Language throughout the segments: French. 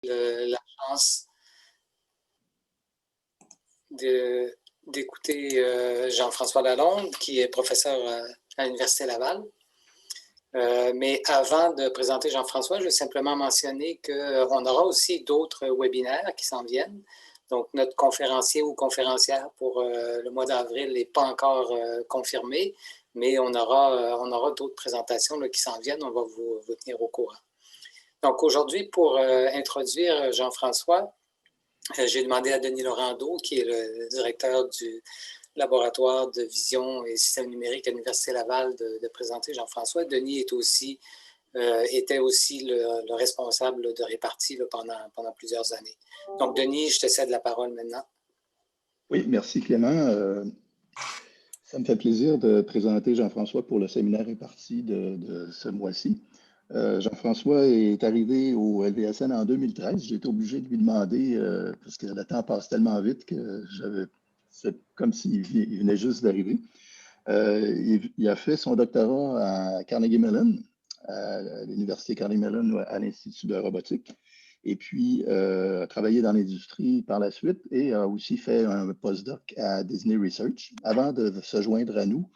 la chance d'écouter Jean-François Lalonde, qui est professeur à l'Université Laval. Mais avant de présenter Jean-François, je veux simplement mentionner qu'on aura aussi d'autres webinaires qui s'en viennent. Donc, notre conférencier ou conférencière pour le mois d'avril n'est pas encore confirmé, mais on aura d'autres présentations là, qui s'en viennent. On va vous tenir au courant. Donc, aujourd'hui, pour introduire Jean-François, j'ai demandé à Denis Laurando, qui est le directeur du laboratoire de vision et système numérique à l'Université Laval, de présenter Jean-François. Denis était aussi le responsable de répartie là, pendant plusieurs années. Donc, Denis, je te cède la parole maintenant. Oui, merci Clément. Ça me fait plaisir de présenter Jean-François pour le séminaire réparti de ce mois-ci. Jean-François est arrivé au LVSN en 2013. J'ai été obligé de lui demander, parce que le temps passe tellement vite que c'est comme s'il venait juste d'arriver. Il a fait son doctorat à Carnegie Mellon, à l'Université Carnegie Mellon, à l'Institut de robotique. Et puis, a travaillé dans l'industrie par la suite et a aussi fait un postdoc à Disney Research avant de se joindre à nous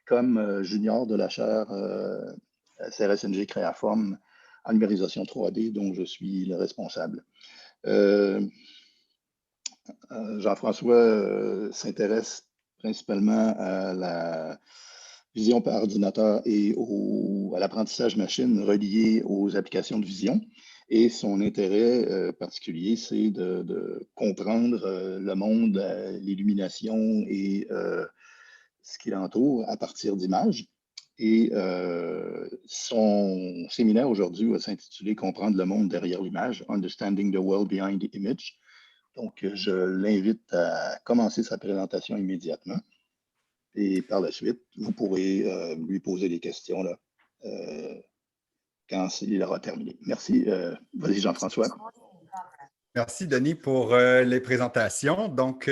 comme junior de la chaire CRSNG Créaform en numérisation 3D, dont je suis le responsable. Jean-François s'intéresse principalement à la vision par ordinateur et à l'apprentissage machine relié aux applications de vision. Et son intérêt particulier, c'est de comprendre le monde, l'illumination et ce qui l'entoure à partir d'images. Et son séminaire aujourd'hui va s'intituler « Comprendre le monde derrière l'image »,« Understanding the World Behind the Image ». Donc, je l'invite à commencer sa présentation immédiatement. Et par la suite, vous pourrez lui poser des questions là, quand il aura terminé. Merci. Vas-y, Jean-François. Merci, Denis, pour les présentations. Donc,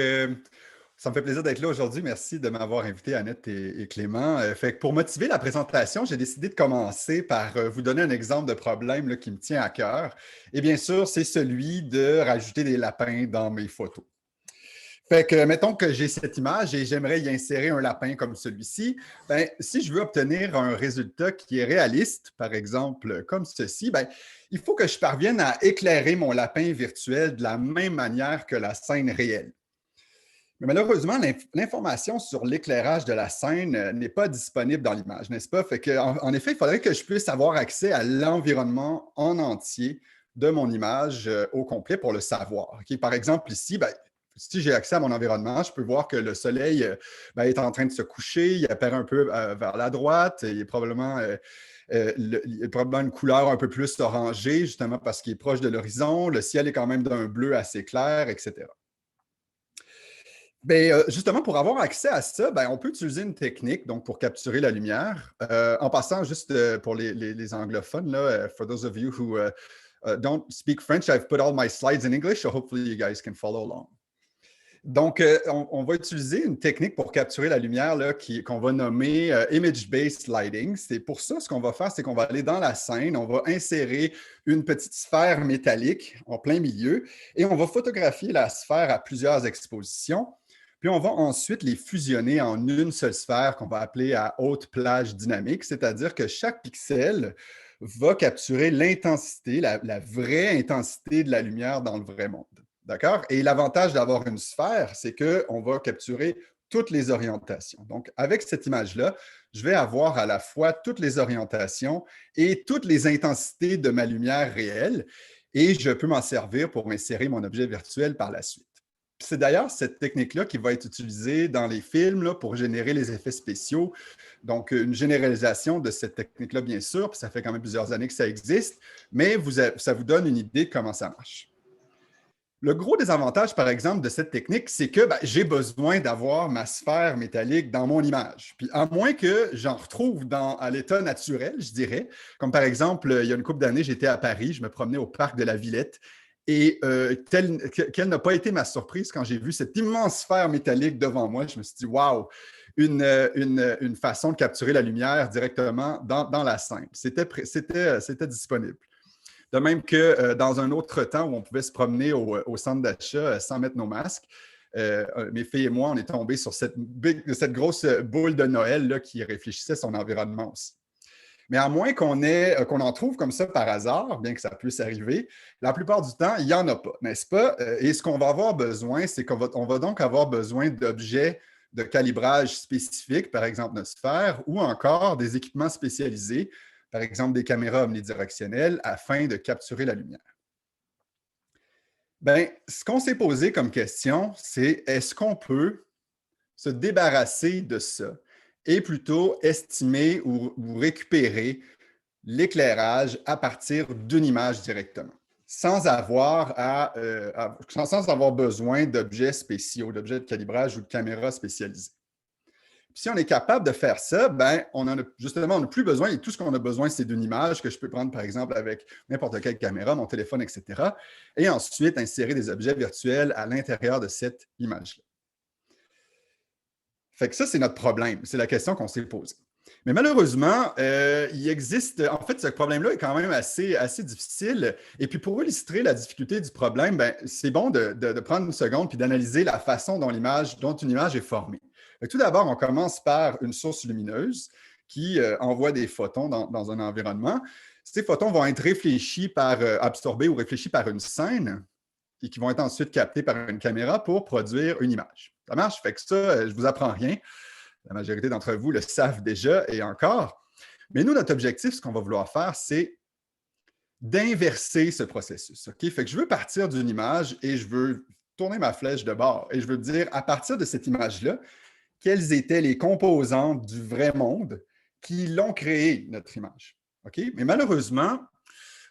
ça me fait plaisir d'être là aujourd'hui. Merci de m'avoir invité, Annette et Clément. Fait que pour motiver la présentation, j'ai décidé de commencer par vous donner un exemple de problème là, qui me tient à cœur. Et bien sûr, c'est celui de rajouter des lapins dans mes photos. Fait que, mettons que j'ai cette image et j'aimerais y insérer un lapin comme celui-ci. Ben, si je veux obtenir un résultat qui est réaliste, par exemple comme ceci, ben, il faut que je parvienne à éclairer mon lapin virtuel de la même manière que la scène réelle. Mais malheureusement, l'information sur l'éclairage de la scène n'est pas disponible dans l'image, n'est-ce pas? Fait que, en effet, il faudrait que je puisse avoir accès à l'environnement en entier de mon image au complet pour le savoir. Okay? Par exemple, ici, ben, si j'ai accès à mon environnement, je peux voir que le soleil est en train de se coucher, il apparaît un peu vers la droite, il est probablement, une couleur un peu plus orangée, justement parce qu'il est proche de l'horizon, le ciel est quand même d'un bleu assez clair, etc. Bien, justement, pour avoir accès à ça, bien, on peut utiliser une technique donc, pour capturer la lumière. En passant, juste pour les anglophones, là, for those of you who don't speak French, I've put all my slides in English, so hopefully you guys can follow along. Donc, on va utiliser une technique pour capturer la lumière qu'on va nommer Image-Based Lighting. C'est pour ça, ce qu'on va faire, c'est qu'on va aller dans la scène, on va insérer une petite sphère métallique en plein milieu et on va photographier la sphère à plusieurs expositions. Puis, on va ensuite les fusionner en une seule sphère qu'on va appeler à haute plage dynamique, c'est-à-dire que chaque pixel va capturer l'intensité, la vraie intensité de la lumière dans le vrai monde. D'accord? Et l'avantage d'avoir une sphère, c'est qu'on va capturer toutes les orientations. Donc, avec cette image-là, je vais avoir à la fois toutes les orientations et toutes les intensités de ma lumière réelle et je peux m'en servir pour insérer mon objet virtuel par la suite. C'est d'ailleurs cette technique-là qui va être utilisée dans les films là, pour générer les effets spéciaux. Donc, une généralisation de cette technique-là, bien sûr, puis ça fait quand même plusieurs années que ça existe, mais ça vous donne une idée de comment ça marche. Le gros désavantage, par exemple, de cette technique, c'est que j'ai besoin d'avoir ma sphère métallique dans mon image. Puis à moins que j'en retrouve à l'état naturel, je dirais, comme par exemple, il y a une couple d'années, j'étais à Paris, je me promenais au parc de la Villette et quelle n'a pas été ma surprise quand j'ai vu cette immense sphère métallique devant moi. Je me suis dit, waouh, une façon de capturer la lumière directement dans la scène. C'était disponible. De même que dans un autre temps où on pouvait se promener au centre d'achat sans mettre nos masques, mes filles et moi, on est tombés sur cette grosse boule de Noël là, qui réfléchissait son environnement aussi. Mais à moins qu'on en trouve comme ça par hasard, bien que ça puisse arriver, la plupart du temps, il n'y en a pas, n'est-ce pas? Et ce qu'on va avoir besoin, c'est qu'on va donc avoir besoin d'objets de calibrage spécifiques, par exemple notre sphère, ou encore des équipements spécialisés, par exemple des caméras omnidirectionnelles, afin de capturer la lumière. Bien, ce qu'on s'est posé comme question, c'est est-ce qu'on peut se débarrasser de ça et plutôt estimer ou récupérer l'éclairage à partir d'une image directement, sans avoir besoin d'objets spéciaux, d'objets de calibrage ou de caméras spécialisées. Puis si on est capable de faire ça, ben, on n'a plus besoin, et tout ce qu'on a besoin, c'est d'une image que je peux prendre, par exemple, avec n'importe quelle caméra, mon téléphone, etc., et ensuite insérer des objets virtuels à l'intérieur de cette image-là. Fait que ça, c'est notre problème. C'est la question qu'on s'est posée. Mais malheureusement, il existe... En fait, ce problème-là est quand même assez difficile. Et puis, pour illustrer la difficulté du problème, ben, c'est bon de prendre une seconde puis d'analyser la façon dont une image est formée. Tout d'abord, on commence par une source lumineuse qui envoie des photons dans un environnement. Ces photons vont être absorbés ou réfléchis par une scène et qui vont être ensuite captés par une caméra pour produire une image. Ça marche? Fait que ça, je ne vous apprends rien. La majorité d'entre vous le savent déjà et encore. Mais nous, notre objectif, ce qu'on va vouloir faire, c'est d'inverser ce processus. Okay? Fait que je veux partir d'une image et je veux tourner ma flèche de bord et je veux dire, à partir de cette image-là, quelles étaient les composantes du vrai monde qui l'ont créé, notre image. Okay? Mais malheureusement,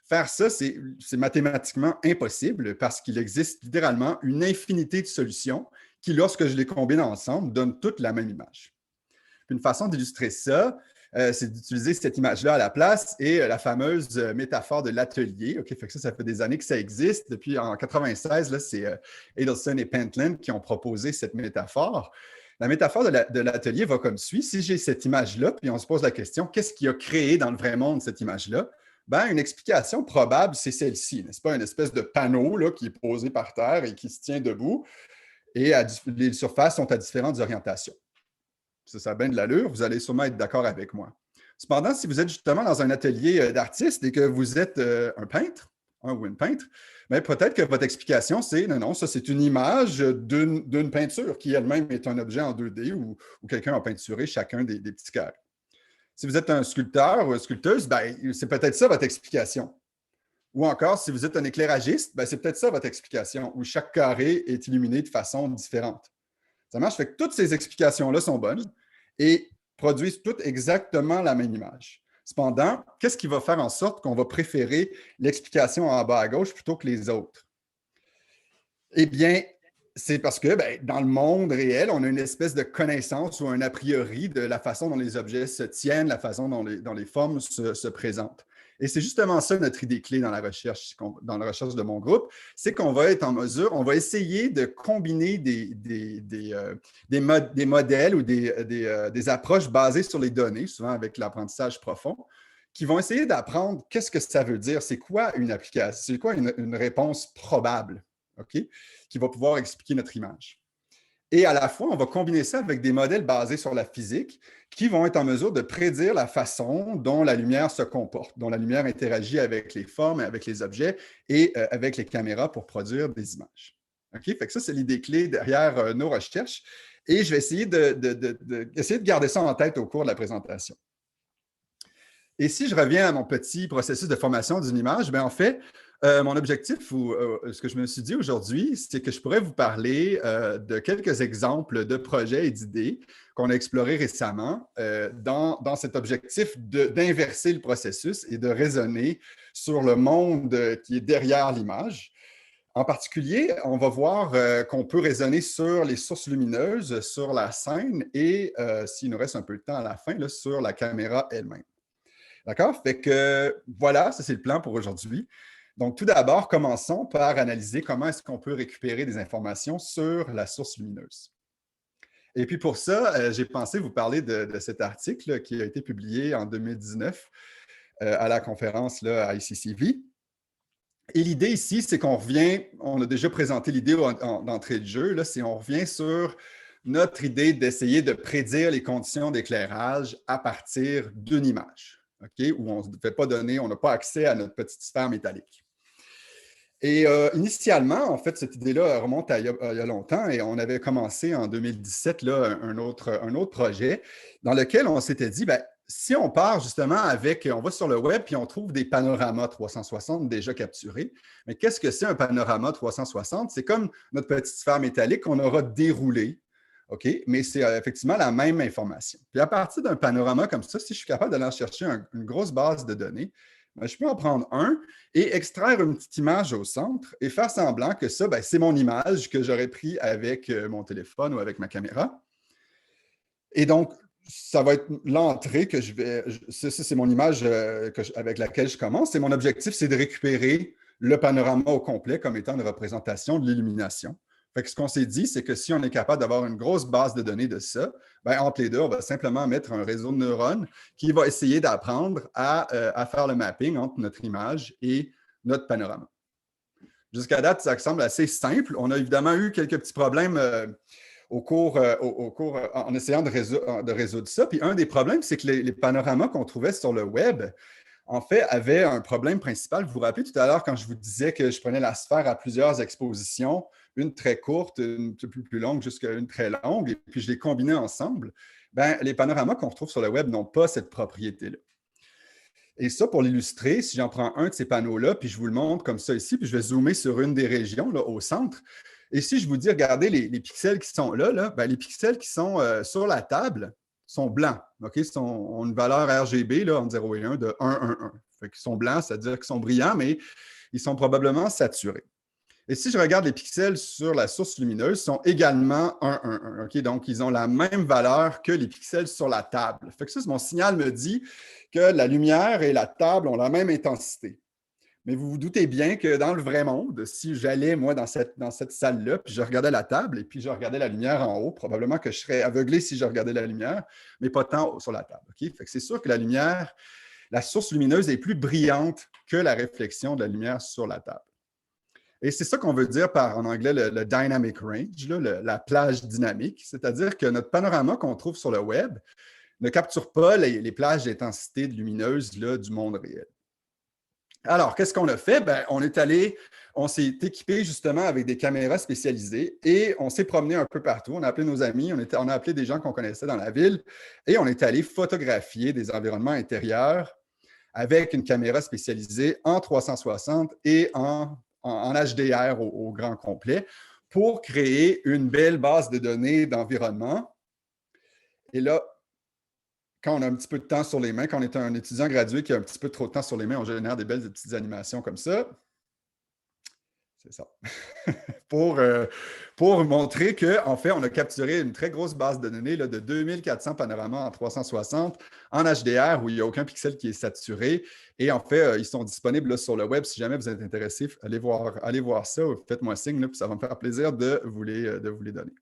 faire ça, c'est mathématiquement impossible parce qu'il existe littéralement une infinité de solutions qui, lorsque je les combine ensemble, donnent toutes la même image. Une façon d'illustrer ça, c'est d'utiliser cette image-là à la place et la fameuse métaphore de l'atelier. Okay? Fait que ça fait des années que ça existe. Depuis en 1996, c'est Adelson et Pentland qui ont proposé cette métaphore. La métaphore de l'atelier va comme suit. Si j'ai cette image-là, puis on se pose la question, qu'est-ce qui a créé dans le vrai monde cette image-là? Ben, une explication probable, c'est celle-ci, n'est-ce pas? Une espèce de panneau là, qui est posé par terre et qui se tient debout, et les surfaces sont à différentes orientations. Ça a bien de l'allure, vous allez sûrement être d'accord avec moi. Cependant, si vous êtes justement dans un atelier d'artiste et que vous êtes un peintre, ou une peintre, bien, peut-être que votre explication, c'est non, ça c'est une image d'une peinture qui elle-même est un objet en 2D où quelqu'un a peinturé chacun des petits carrés. Si vous êtes un sculpteur ou une sculpteuse, ben, c'est peut-être ça votre explication. Ou encore, si vous êtes un éclairagiste, ben, c'est peut-être ça votre explication, où chaque carré est illuminé de façon différente. Ça marche, fait que toutes ces explications-là sont bonnes et produisent toutes exactement la même image. Cependant, qu'est-ce qui va faire en sorte qu'on va préférer l'explication en bas à gauche plutôt que les autres? Eh bien, c'est parce que dans le monde réel, on a une espèce de connaissance ou un a priori de la façon dont les objets se tiennent, la façon dont les formes se présentent. Et c'est justement ça notre idée clé dans la recherche de mon groupe, c'est qu'on va être en mesure, on va essayer de combiner des modèles ou des approches basées sur les données, souvent avec l'apprentissage profond, qui vont essayer d'apprendre qu'est-ce que ça veut dire, c'est quoi une application, c'est quoi une réponse probable. Okay, qui va pouvoir expliquer notre image. Et à la fois, on va combiner ça avec des modèles basés sur la physique qui vont être en mesure de prédire la façon dont la lumière se comporte, dont la lumière interagit avec les formes, avec les objets et avec les caméras pour produire des images. Okay? Fait que ça, c'est l'idée clé derrière nos recherches. Et je vais essayer de garder ça en tête au cours de la présentation. Et si je reviens à mon petit processus de formation d'une image, bien en fait, mon objectif ou ce que je me suis dit aujourd'hui, c'est que je pourrais vous parler de quelques exemples de projets et d'idées qu'on a explorés récemment dans cet objectif d'inverser le processus et de raisonner sur le monde qui est derrière l'image. En particulier, on va voir qu'on peut raisonner sur les sources lumineuses, sur la scène et, s'il nous reste un peu de temps à la fin, là, sur la caméra elle-même. D'accord? Fait que voilà, ça c'est le plan pour aujourd'hui. Donc, tout d'abord, commençons par analyser comment est-ce qu'on peut récupérer des informations sur la source lumineuse. Et puis pour ça, j'ai pensé vous parler de cet article qui a été publié en 2019 à la conférence là, à ICCV. Et l'idée ici, c'est qu'on revient, on a déjà présenté l'idée d'entrée de jeu, là, c'est on revient sur notre idée d'essayer de prédire les conditions d'éclairage à partir d'une image, où on ne fait pas donner, on n'a pas accès à notre petite sphère métallique. Et initialement, en fait, cette idée-là remonte à il y a longtemps et on avait commencé en 2017 là, un autre projet dans lequel on s'était dit, ben, si on part justement avec, on va sur le web puis on trouve des panoramas 360 déjà capturés, mais qu'est-ce que c'est un panorama 360? C'est comme notre petite sphère métallique qu'on aura déroulée, OK? Mais c'est effectivement la même information. Puis à partir d'un panorama comme ça, si je suis capable d'aller chercher une grosse base de données, ben, je peux en prendre un et extraire une petite image au centre et faire semblant que ça, ben, c'est mon image que j'aurais pris avec mon téléphone ou avec ma caméra. Et donc, ça va être l'entrée que je vais... Ça, c'est mon image avec laquelle je commence. Et mon objectif, c'est de récupérer le panorama au complet comme étant une représentation de l'illumination. Fait que ce qu'on s'est dit, c'est que si on est capable d'avoir une grosse base de données de ça, ben, entre les deux, on va simplement mettre un réseau de neurones qui va essayer d'apprendre à faire le mapping entre notre image et notre panorama. Jusqu'à date, ça semble assez simple. On a évidemment eu quelques petits problèmes en essayant de résoudre ça. Puis un des problèmes, c'est que les panoramas qu'on trouvait sur le web, en fait, avaient un problème principal. Vous vous rappelez tout à l'heure quand je vous disais que je prenais la sphère à plusieurs expositions, une très courte, une plus longue, jusqu'à une très longue, et puis je les combinais ensemble. Ben, les panoramas qu'on retrouve sur le web n'ont pas cette propriété-là. Et ça, pour l'illustrer, si j'en prends un de ces panneaux-là, puis je vous le montre comme ça ici, puis je vais zoomer sur une des régions là, au centre. Et si je vous dis, regardez les pixels qui sont là, ben, les pixels qui sont sur la table sont blancs. Okay? Ont une valeur RGB là, entre 0 et 1 de 1, 1, 1. Fait qu'ils sont blancs, c'est-à-dire qu'ils sont brillants, mais ils sont probablement saturés. Et si je regarde les pixels sur la source lumineuse, ils sont également 1, 1, 1. Okay? Donc, ils ont la même valeur que les pixels sur la table. Fait que ça, mon signal me dit que la lumière et la table ont la même intensité. Mais vous vous doutez bien que dans le vrai monde, si j'allais, moi, dans cette salle-là, puis je regardais la table et puis je regardais la lumière en haut, probablement que je serais aveuglé si je regardais la lumière, mais pas tant sur la table. Okay? Fait que c'est sûr que la lumière, la source lumineuse est plus brillante que la réflexion de la lumière sur la table. Et c'est ça qu'on veut dire par, en anglais, le dynamic range, là, la plage dynamique, c'est-à-dire que notre panorama qu'on trouve sur le web ne capture pas les plages d'intensité lumineuse là, du monde réel. Alors, qu'est-ce qu'on a fait? Ben, on s'est équipé justement avec des caméras spécialisées et on s'est promené un peu partout. On a appelé nos amis, on a appelé des gens qu'on connaissait dans la ville et on est allé photographier des environnements intérieurs avec une caméra spécialisée en 360 et en HDR au grand complet pour créer une belle base de données d'environnement. Et là, quand on a un petit peu de temps sur les mains, quand on est un étudiant gradué qui a un petit peu trop de temps sur les mains, on génère des belles petites animations comme ça. C'est ça. pour montrer qu'en fait, on a capturé une très grosse base de données là, de 2400 panoramas en 360 en HDR où il n'y a aucun pixel qui est saturé. Et en fait, ils sont disponibles là, sur le web. Si jamais vous êtes intéressé, allez voir ça. Faites-moi signe, là, puis ça va me faire plaisir de vous les donner.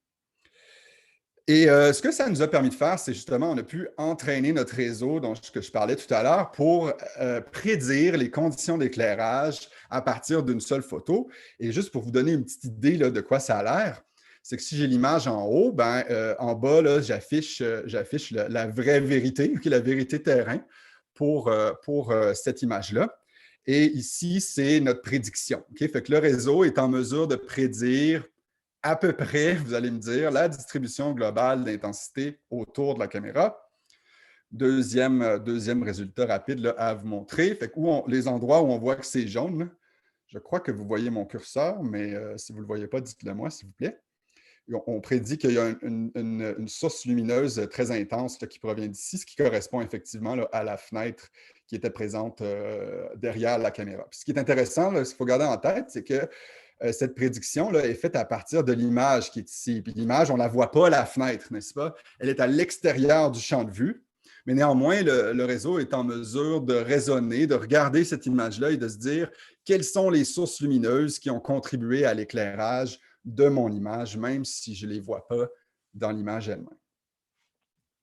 Et ce que ça nous a permis de faire, c'est justement, on a pu entraîner notre réseau, dont je parlais tout à l'heure, pour prédire les conditions d'éclairage à partir d'une seule photo. Et juste pour vous donner une petite idée là, de quoi ça a l'air, c'est que si j'ai l'image en haut, ben, en bas, j'affiche la vraie vérité, la vérité terrain pour cette image-là. Et ici, c'est notre prédiction. Okay? Fait que le réseau est en mesure de prédire à peu près, vous allez me dire, la distribution globale d'intensité autour de la caméra. Deuxième résultat rapide là, à vous montrer. Fait que les endroits où on voit que c'est jaune, là, je crois que vous voyez mon curseur, mais si vous ne le voyez pas, dites-le moi, s'il vous plaît. On prédit qu'il y a une source lumineuse très intense là, qui provient d'ici, ce qui correspond effectivement là, à la fenêtre qui était présente derrière la caméra. Puis ce qui est intéressant, ce qu'il faut garder en tête, c'est que cette prédiction là, est faite à partir de l'image qui est ici. Puis l'image, on ne la voit pas, la fenêtre, n'est-ce pas? Elle est à l'extérieur du champ de vue, mais néanmoins, le réseau est en mesure de raisonner, de regarder cette image-là et de se dire quelles sont les sources lumineuses qui ont contribué à l'éclairage de mon image, même si je ne les vois pas dans l'image elle-même.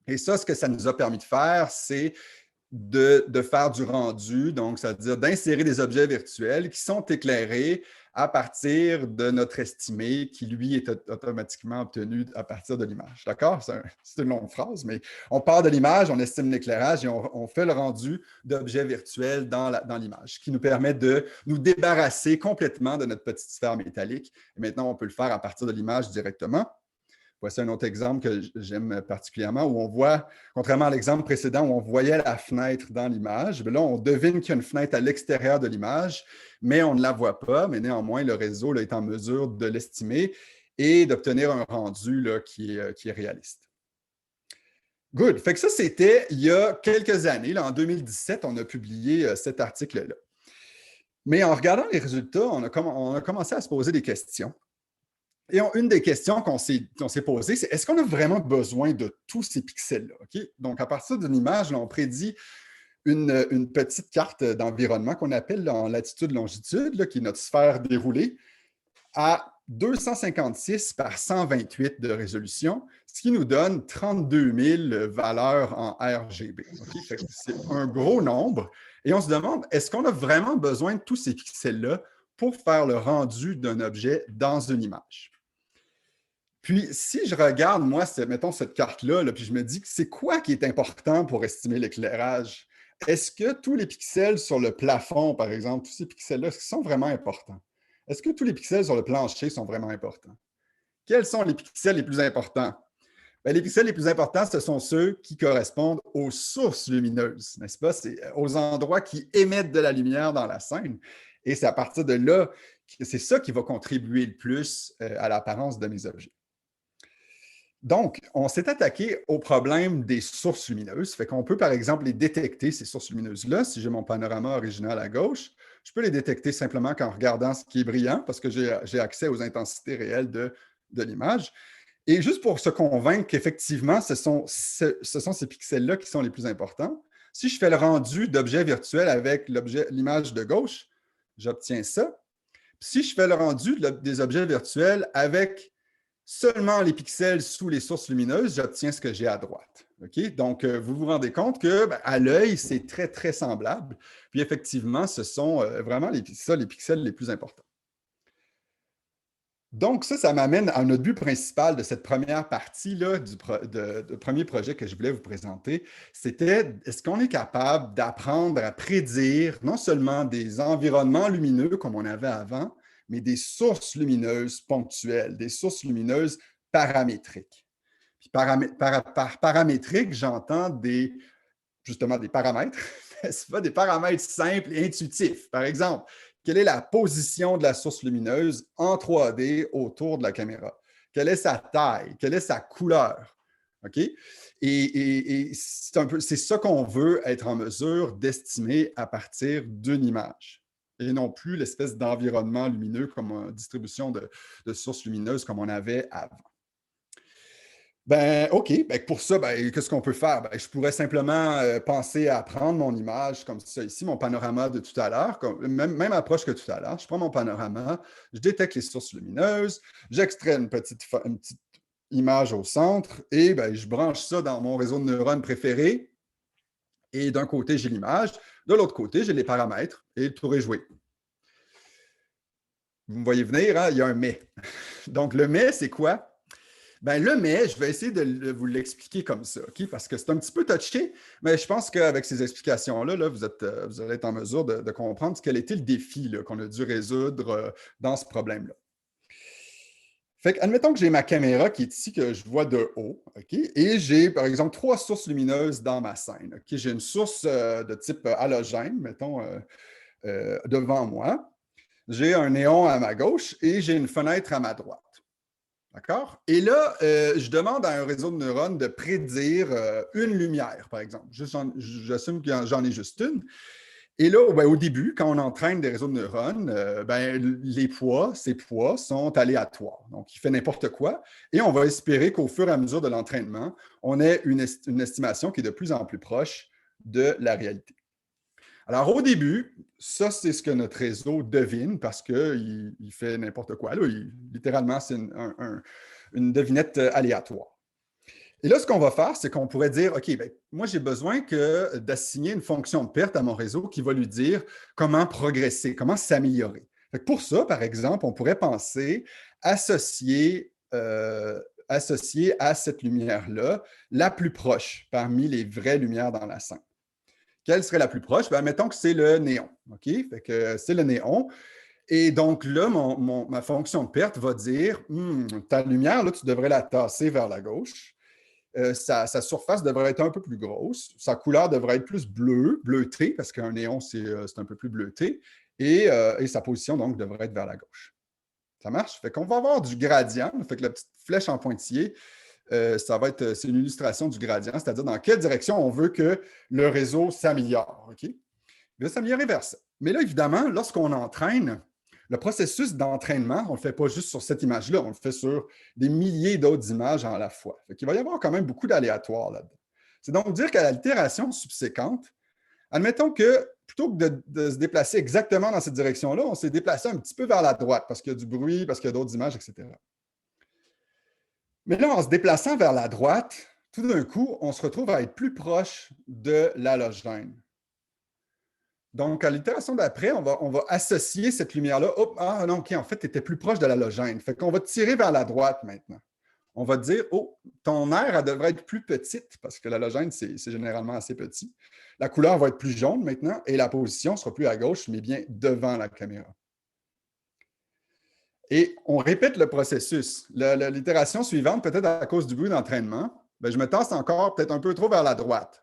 Et ça, ce que ça nous a permis de faire, c'est de faire du rendu, donc c'est-à-dire d'insérer des objets virtuels qui sont éclairés à partir de notre estimé qui, lui, est automatiquement obtenu à partir de l'image. D'accord? C'est une longue phrase, mais on part de l'image, on estime l'éclairage et on fait le rendu d'objets virtuels dans l'image, ce qui nous permet de nous débarrasser complètement de notre petite sphère métallique. Et maintenant, on peut le faire à partir de l'image directement. Voici un autre exemple que j'aime particulièrement où on voit, contrairement à l'exemple précédent où on voyait la fenêtre dans l'image, là, on devine qu'il y a une fenêtre à l'extérieur de l'image, mais on ne la voit pas, mais néanmoins, le réseau là, est en mesure de l'estimer et d'obtenir un rendu là, qui est réaliste. Good. Fait que ça, c'était il y a quelques années. Là, en 2017, on a publié cet article-là. Mais en regardant les résultats, on a commencé à se poser des questions. Et une des questions qu'on s'est posées, c'est est-ce qu'on a vraiment besoin de tous ces pixels-là? Okay? Donc, à partir d'une image, là, on prédit une petite carte d'environnement qu'on appelle là, en latitude-longitude, là, qui est notre sphère déroulée, à 256 par 128 de résolution, ce qui nous donne 32 000 valeurs en RGB. Okay? C'est un gros nombre. Et on se demande, est-ce qu'on a vraiment besoin de tous ces pixels-là pour faire le rendu d'un objet dans une image? Puis, si je regarde, moi, mettons cette carte-là, puis je me dis que c'est quoi qui est important pour estimer l'éclairage? Est-ce que tous les pixels sur le plafond, par exemple, tous ces pixels-là, sont vraiment importants? Est-ce que tous les pixels sur le plancher sont vraiment importants? Quels sont les pixels les plus importants? Bien, les pixels les plus importants, ce sont ceux qui correspondent aux sources lumineuses, n'est-ce pas? C'est aux endroits qui émettent de la lumière dans la scène. Et c'est à partir de là, c'est ça qui va contribuer le plus à l'apparence de mes objets. Donc, on s'est attaqué au problème des sources lumineuses. Fait qu'on peut, par exemple, les détecter, ces sources lumineuses-là. Si j'ai mon panorama original à gauche, je peux les détecter simplement qu'en regardant ce qui est brillant, parce que j'ai accès aux intensités réelles de l'image. Et juste pour se convaincre qu'effectivement, ce sont ces pixels-là qui sont les plus importants, si je fais le rendu d'objets virtuels avec l'image de gauche, j'obtiens ça. Si je fais le rendu des objets virtuels avec seulement les pixels sous les sources lumineuses, j'obtiens ce que j'ai à droite. Okay? Donc, vous vous rendez compte qu'à l'œil, c'est très, très semblable. Puis effectivement, ce sont vraiment les pixels les plus importants. Donc, ça m'amène à notre but principal de cette première partie là, du premier projet que je voulais vous présenter. C'était, est-ce qu'on est capable d'apprendre à prédire non seulement des environnements lumineux comme on avait avant, mais des sources lumineuses ponctuelles, des sources lumineuses paramétriques. Puis par paramétrique, j'entends justement des paramètres, n'est-ce pas, des paramètres simples et intuitifs. Par exemple, quelle est la position de la source lumineuse en 3D autour de la caméra? Quelle est sa taille? Quelle est sa couleur? OK? Et c'est ça qu'on veut être en mesure d'estimer à partir d'une image et non plus l'espèce d'environnement lumineux comme distribution de sources lumineuses comme on avait avant. Ben, OK. Ben, pour ça, qu'est-ce qu'on peut faire? Ben, je pourrais simplement penser à prendre mon image comme ça ici, mon panorama de tout à l'heure, même approche que tout à l'heure. Je prends mon panorama, je détecte les sources lumineuses, j'extrais une petite image au centre et je branche ça dans mon réseau de neurones préféré. Et d'un côté, j'ai l'image, de l'autre côté, j'ai les paramètres et le tour est joué. Vous me voyez venir, hein? Il y a un mais. Donc, le mais, c'est quoi? Ben, le mais, je vais essayer de vous l'expliquer comme ça, okay? Parce que c'est un petit peu touché, mais je pense qu'avec ces explications-là, vous allez être en mesure de comprendre quel était le défi qu'on a dû résoudre dans ce problème-là. Fait que, admettons que j'ai ma caméra qui est ici, que je vois de haut, okay? Et j'ai, par exemple, 3 sources lumineuses dans ma scène. Okay? J'ai une source de type halogène, mettons, devant moi. J'ai un néon à ma gauche et j'ai une fenêtre à ma droite. D'accord? Et là, je demande à un réseau de neurones de prédire une lumière, par exemple. J'assume que j'en ai juste une. Et là, au début, quand on entraîne des réseaux de neurones, ces poids sont aléatoires. Donc, il fait n'importe quoi. Et on va espérer qu'au fur et à mesure de l'entraînement, on ait une estimation qui est de plus en plus proche de la réalité. Alors, au début, ça, c'est ce que notre réseau devine parce qu'il fait n'importe quoi. Là, littéralement, c'est une devinette aléatoire. Et là, ce qu'on va faire, c'est qu'on pourrait dire, OK, ben, moi, j'ai besoin d'assigner une fonction de perte à mon réseau qui va lui dire comment progresser, comment s'améliorer. Pour ça, par exemple, on pourrait penser associer, associer à cette lumière-là la plus proche parmi les vraies lumières dans la scène. Quelle serait la plus proche? Ben, mettons que c'est le néon. OK? Fait que c'est le néon. Et donc là, ma fonction de perte va dire, ta lumière, là, tu devrais la tasser vers la gauche. Sa surface devrait être un peu plus grosse. Sa couleur devrait être plus bleutée, parce qu'un néon, c'est un peu plus bleuté. Et sa position, donc, devrait être vers la gauche. Ça marche? Fait qu'on va avoir du gradient. Fait que la petite flèche en pointillé, c'est une illustration du gradient, c'est-à-dire dans quelle direction on veut que le réseau s'améliore. OK? Il va s'améliorer vers ça. Mais là, évidemment, lorsqu'on entraîne, le processus d'entraînement, on ne le fait pas juste sur cette image-là, on le fait sur des milliers d'autres images à la fois. Il va y avoir quand même beaucoup d'aléatoires là-dedans. C'est donc dire qu'à l'itération subséquente, admettons que plutôt que de se déplacer exactement dans cette direction-là, on s'est déplacé un petit peu vers la droite parce qu'il y a du bruit, parce qu'il y a d'autres images, etc. Mais là, en se déplaçant vers la droite, tout d'un coup, on se retrouve à être plus proche de l'halogène. Donc, à l'itération d'après, on va associer cette lumière-là. Ah non, OK, en fait, tu étais plus proche de l'halogène. Fait qu'on va tirer vers la droite maintenant. On va dire, ton aire, elle devrait être plus petite, parce que l'halogène, c'est généralement assez petit. La couleur va être plus jaune maintenant, et la position ne sera plus à gauche, mais bien devant la caméra. Et on répète le processus. L'itération suivante, peut-être à cause du bruit d'entraînement, ben, je me tasse encore peut-être un peu trop vers la droite.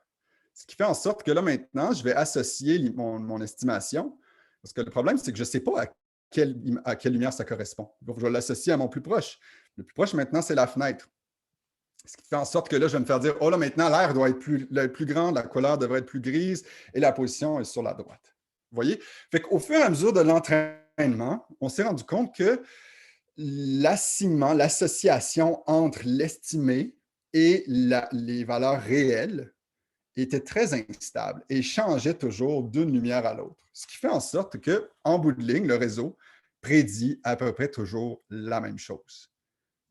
Ce qui fait en sorte que là, maintenant, je vais associer mon estimation. Parce que le problème, c'est que je ne sais pas à quelle lumière ça correspond. Donc, je vais l'associer à mon plus proche. Le plus proche, maintenant, c'est la fenêtre. Ce qui fait en sorte que là, je vais me faire dire, oh là, maintenant, l'air doit être plus grand, la couleur devrait être plus grise et la position est sur la droite. Vous voyez? Fait qu'au fur et à mesure de l'entraînement, on s'est rendu compte que l'assignement, l'association entre l'estimé et les valeurs réelles était très instable et changeait toujours d'une lumière à l'autre. Ce qui fait en sorte qu'en bout de ligne, le réseau prédit à peu près toujours la même chose.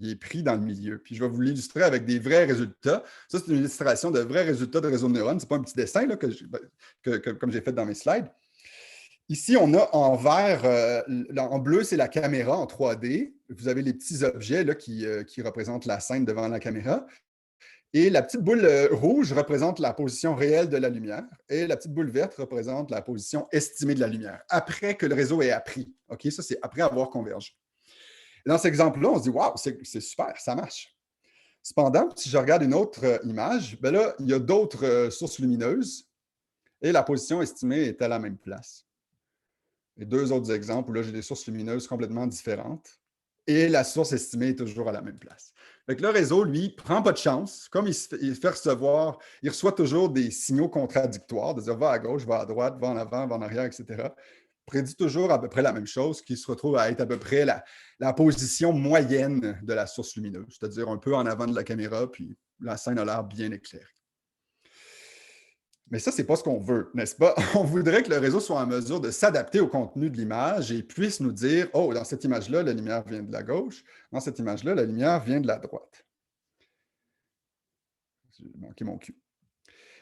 Il est pris dans le milieu. Puis je vais vous l'illustrer avec des vrais résultats. Ça, c'est une illustration de vrais résultats de réseau de neurones. Ce n'est pas un petit dessin là, comme j'ai fait dans mes slides. Ici, on a en vert, en bleu, c'est la caméra en 3D. Vous avez les petits objets là, qui représentent la scène devant la caméra. Et la petite boule rouge représente la position réelle de la lumière et la petite boule verte représente la position estimée de la lumière, après que le réseau ait appris. OK, ça, c'est après avoir convergé. Dans cet exemple-là, on se dit, waouh, c'est super, ça marche. Cependant, si je regarde une autre image, ben là, il y a d'autres sources lumineuses et la position estimée est à la même place. Et deux autres exemples où là, j'ai des sources lumineuses complètement différentes et la source estimée est toujours à la même place. Fait que le réseau, lui, ne prend pas de chance. Comme il fait recevoir, il reçoit toujours des signaux contradictoires, de dire va à gauche, va à droite, va en avant, va en arrière, etc. Prédit toujours à peu près la même chose, qui se retrouve à être à peu près la position moyenne de la source lumineuse, c'est-à-dire un peu en avant de la caméra, puis la scène a l'air bien éclairée. Mais ça, ce n'est pas ce qu'on veut, n'est-ce pas? On voudrait que le réseau soit en mesure de s'adapter au contenu de l'image et puisse nous dire, oh, dans cette image-là, la lumière vient de la gauche. Dans cette image-là, la lumière vient de la droite. J'ai manqué mon cul.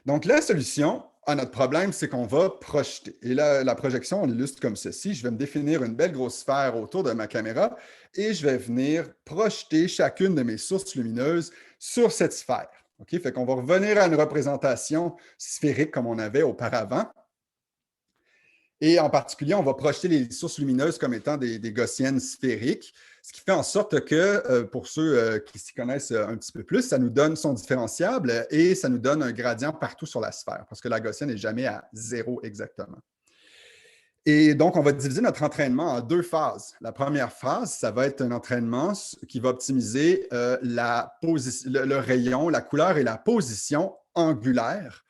Donc, la solution à notre problème, c'est qu'on va projeter. Et là, la projection, on l'illustre comme ceci. Je vais me définir une belle grosse sphère autour de ma caméra et je vais venir projeter chacune de mes sources lumineuses sur cette sphère. OK? Fait qu'on va revenir à une représentation sphérique comme on avait auparavant. Et en particulier, on va projeter les sources lumineuses comme étant des gaussiennes sphériques, ce qui fait en sorte que, pour ceux qui s'y connaissent un petit peu plus, ça nous donne son différenciable et ça nous donne un gradient partout sur la sphère, parce que la gaussienne n'est jamais à 0 exactement. Et donc, on va diviser notre entraînement en deux phases. La première phase, ça va être un entraînement qui va optimiser le rayon, la couleur et la position angulaire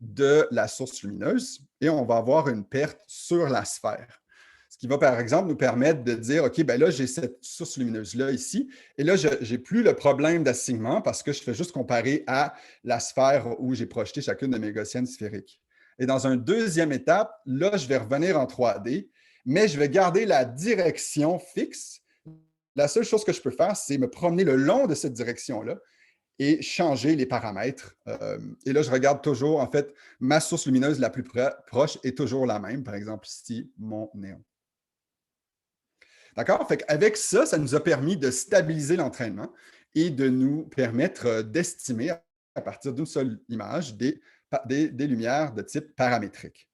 de la source lumineuse et on va avoir une perte sur la sphère. Ce qui va, par exemple, nous permettre de dire, OK, ben là, j'ai cette source lumineuse-là ici et là, je n'ai plus le problème d'assignement parce que je fais juste comparer à la sphère où j'ai projeté chacune de mes gaussiennes sphériques. Et dans une deuxième étape, là, je vais revenir en 3D, mais je vais garder la direction fixe. La seule chose que je peux faire, c'est me promener le long de cette direction-là et changer les paramètres. Et là, je regarde toujours, en fait, ma source lumineuse la plus proche est toujours la même. Par exemple, ici, mon néon. D'accord? Fait qu'avec ça, ça nous a permis de stabiliser l'entraînement et de nous permettre d'estimer à partir d'une seule image des lumières de type paramétrique.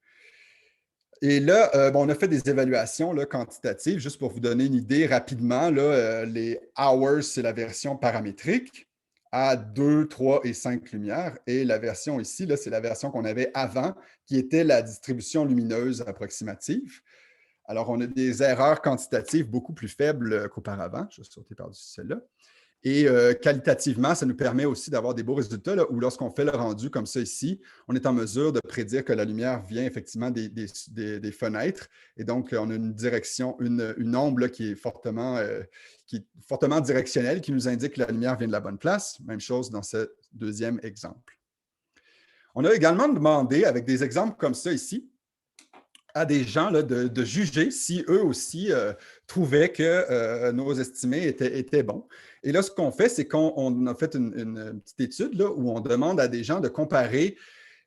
Et là, on a fait des évaluations là, quantitatives, juste pour vous donner une idée rapidement. Là, les hours, c'est la version paramétrique à 2, 3 et 5 lumières. Et la version ici, là, c'est la version qu'on avait avant, qui était la distribution lumineuse approximative. Alors, on a des erreurs quantitatives beaucoup plus faibles qu'auparavant. Je vais sauter par-dessus celle-là. Et qualitativement, ça nous permet aussi d'avoir des beaux résultats là, où lorsqu'on fait le rendu comme ça ici, on est en mesure de prédire que la lumière vient effectivement des fenêtres. Et donc, on a une direction, une ombre là, qui est fortement directionnelle, qui nous indique que la lumière vient de la bonne place. Même chose dans ce deuxième exemple. On a également demandé, avec des exemples comme ça ici, à des gens là, de juger si eux aussi trouvaient que nos estimés étaient bons. Et là, ce qu'on fait, c'est qu'on a fait une petite étude là, où on demande à des gens de comparer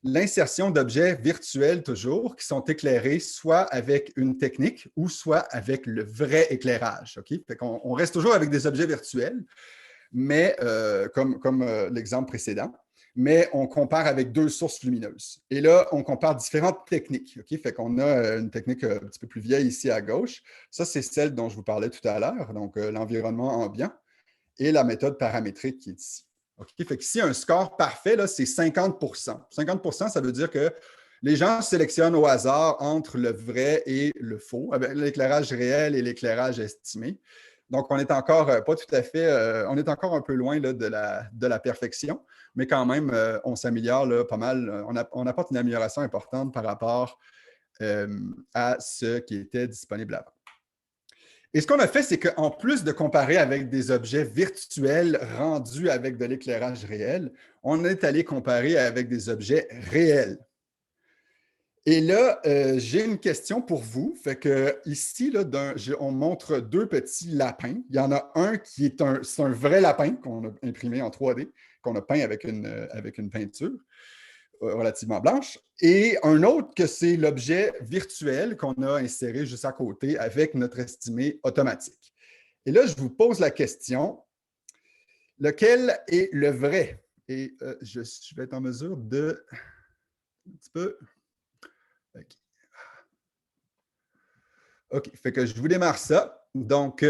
l'insertion d'objets virtuels toujours, qui sont éclairés soit avec une technique ou soit avec le vrai éclairage. Okay? Fait qu'on reste toujours avec des objets virtuels, mais comme l'exemple précédent. Mais on compare avec 2 sources lumineuses. Et là, on compare différentes techniques. Okay? Fait qu'on a une technique un petit peu plus vieille ici à gauche. Ça, c'est celle dont je vous parlais tout à l'heure, donc l'environnement ambiant, et la méthode paramétrique qui est ici. Okay? Fait qu'ici, un score parfait, c'est 50 50 ça veut dire que les gens sélectionnent au hasard entre le vrai et le faux, avec l'éclairage réel et l'éclairage estimé. Donc, on n'est encore pas tout à fait, on est encore un peu loin là, de la perfection, mais quand même, on s'améliore pas mal. On apporte une amélioration importante par rapport à ce qui était disponible avant. Et ce qu'on a fait, c'est qu'en plus de comparer avec des objets virtuels rendus avec de l'éclairage réel, on est allé comparer avec des objets réels. Et là, j'ai une question pour vous. Fait que ici, là, on montre 2 petits lapins. Il y en a un qui est un vrai lapin qu'on a imprimé en 3D, qu'on a peint avec une peinture relativement blanche. Et un autre que c'est l'objet virtuel qu'on a inséré juste à côté avec notre estimé automatique. Et là, je vous pose la question, lequel est le vrai? Et je vais être en mesure de un petit peu... OK, fait que je vous démarre ça. Donc,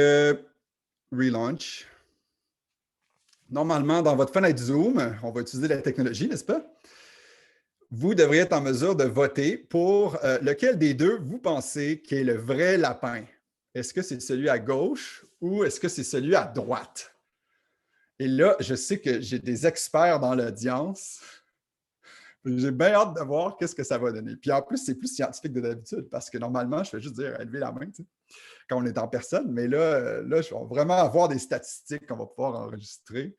relaunch. Normalement, dans votre fenêtre Zoom, on va utiliser la technologie, n'est-ce pas? Vous devriez être en mesure de voter pour lequel des deux vous pensez qui est le vrai lapin. Est-ce que c'est celui à gauche ou est-ce que c'est celui à droite? Et là, je sais que j'ai des experts dans l'audience. J'ai bien hâte de voir qu'est-ce que ça va donner. Puis en plus, c'est plus scientifique que d'habitude parce que normalement, je fais juste dire lever la main quand on est en personne. Mais là, je vais vraiment avoir des statistiques qu'on va pouvoir enregistrer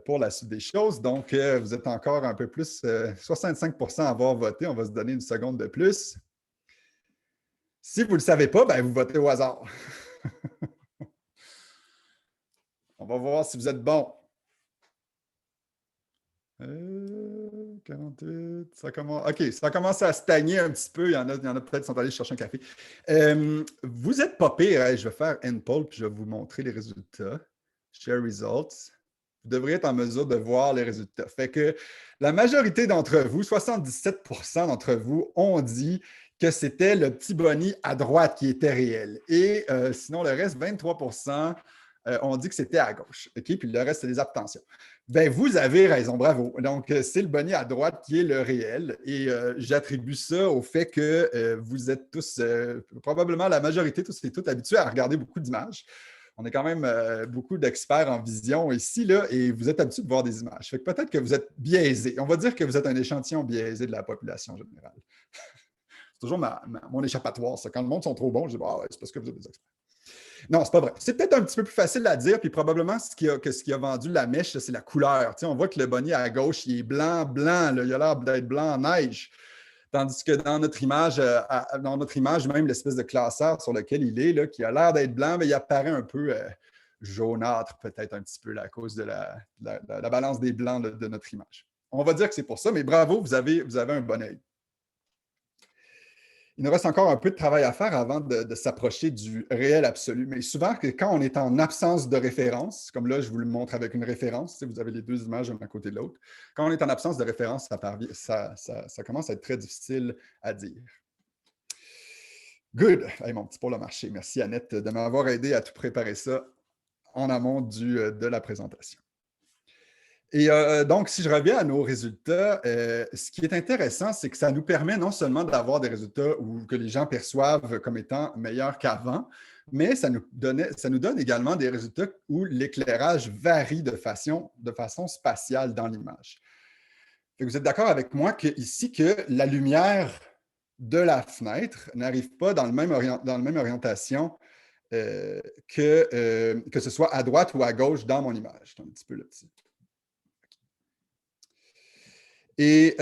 pour la suite des choses. Donc, vous êtes encore un peu plus, 65 à avoir voté. On va se donner une seconde de plus. Si vous ne le savez pas, ben, vous votez au hasard. On va voir si vous êtes bon. 48, ça commence. OK, ça commence à stagner un petit peu. Il y en a peut-être qui sont allés chercher un café. Vous n'êtes pas pire. Je vais faire End Poll puis je vais vous montrer les résultats. Share Results. Vous devriez être en mesure de voir les résultats. Fait que la majorité d'entre vous, 77 d'entre vous, ont dit que c'était le petit boni à droite qui était réel. Et sinon, le reste, 23 ont dit que c'était à gauche. OK? Puis le reste, c'est des abstentions. Bien, vous avez raison, bravo. Donc, c'est le boni à droite qui est le réel. Et j'attribue ça au fait que vous êtes tous, probablement la majorité, tous et toutes, habitués à regarder beaucoup d'images. On est quand même beaucoup d'experts en vision ici, là, et vous êtes habitués de voir des images. Fait que peut-être que vous êtes biaisés. On va dire que vous êtes un échantillon biaisé de la population générale. C'est toujours mon échappatoire, ça. Quand le monde sont trop bons, je dis ouais, c'est parce que vous êtes des experts. Non, c'est pas vrai. C'est peut-être un petit peu plus facile à dire, puis probablement ce qui a vendu la mèche, c'est la couleur. On voit que le boni à gauche, il est blanc, là, il a l'air d'être blanc en neige. Tandis que dans notre image, même l'espèce de classeur sur lequel il est, là, qui a l'air d'être blanc, mais il apparaît un peu jaunâtre peut-être un petit peu là, à cause de la balance des blancs de notre image. On va dire que c'est pour ça, mais bravo, vous avez un bon œil. Il nous reste encore un peu de travail à faire avant de s'approcher du réel absolu. Mais souvent, quand on est en absence de référence, comme là, je vous le montre avec une référence, vous avez les deux images l'un à côté de l'autre. Quand on est en absence de référence, ça commence à être très difficile à dire. Good! Hey, mon petit pôle a marché. Merci, Annette, de m'avoir aidé à tout préparer ça en amont de la présentation. Et donc, si je reviens à nos résultats, ce qui est intéressant, c'est que ça nous permet non seulement d'avoir des résultats que les gens perçoivent comme étant meilleurs qu'avant, mais ça nous donne également des résultats où l'éclairage varie de façon spatiale dans l'image. Vous êtes d'accord avec moi ici que la lumière de la fenêtre n'arrive pas dans la même orientation que ce soit à droite ou à gauche dans mon image. C'est un petit peu là-dessus. Et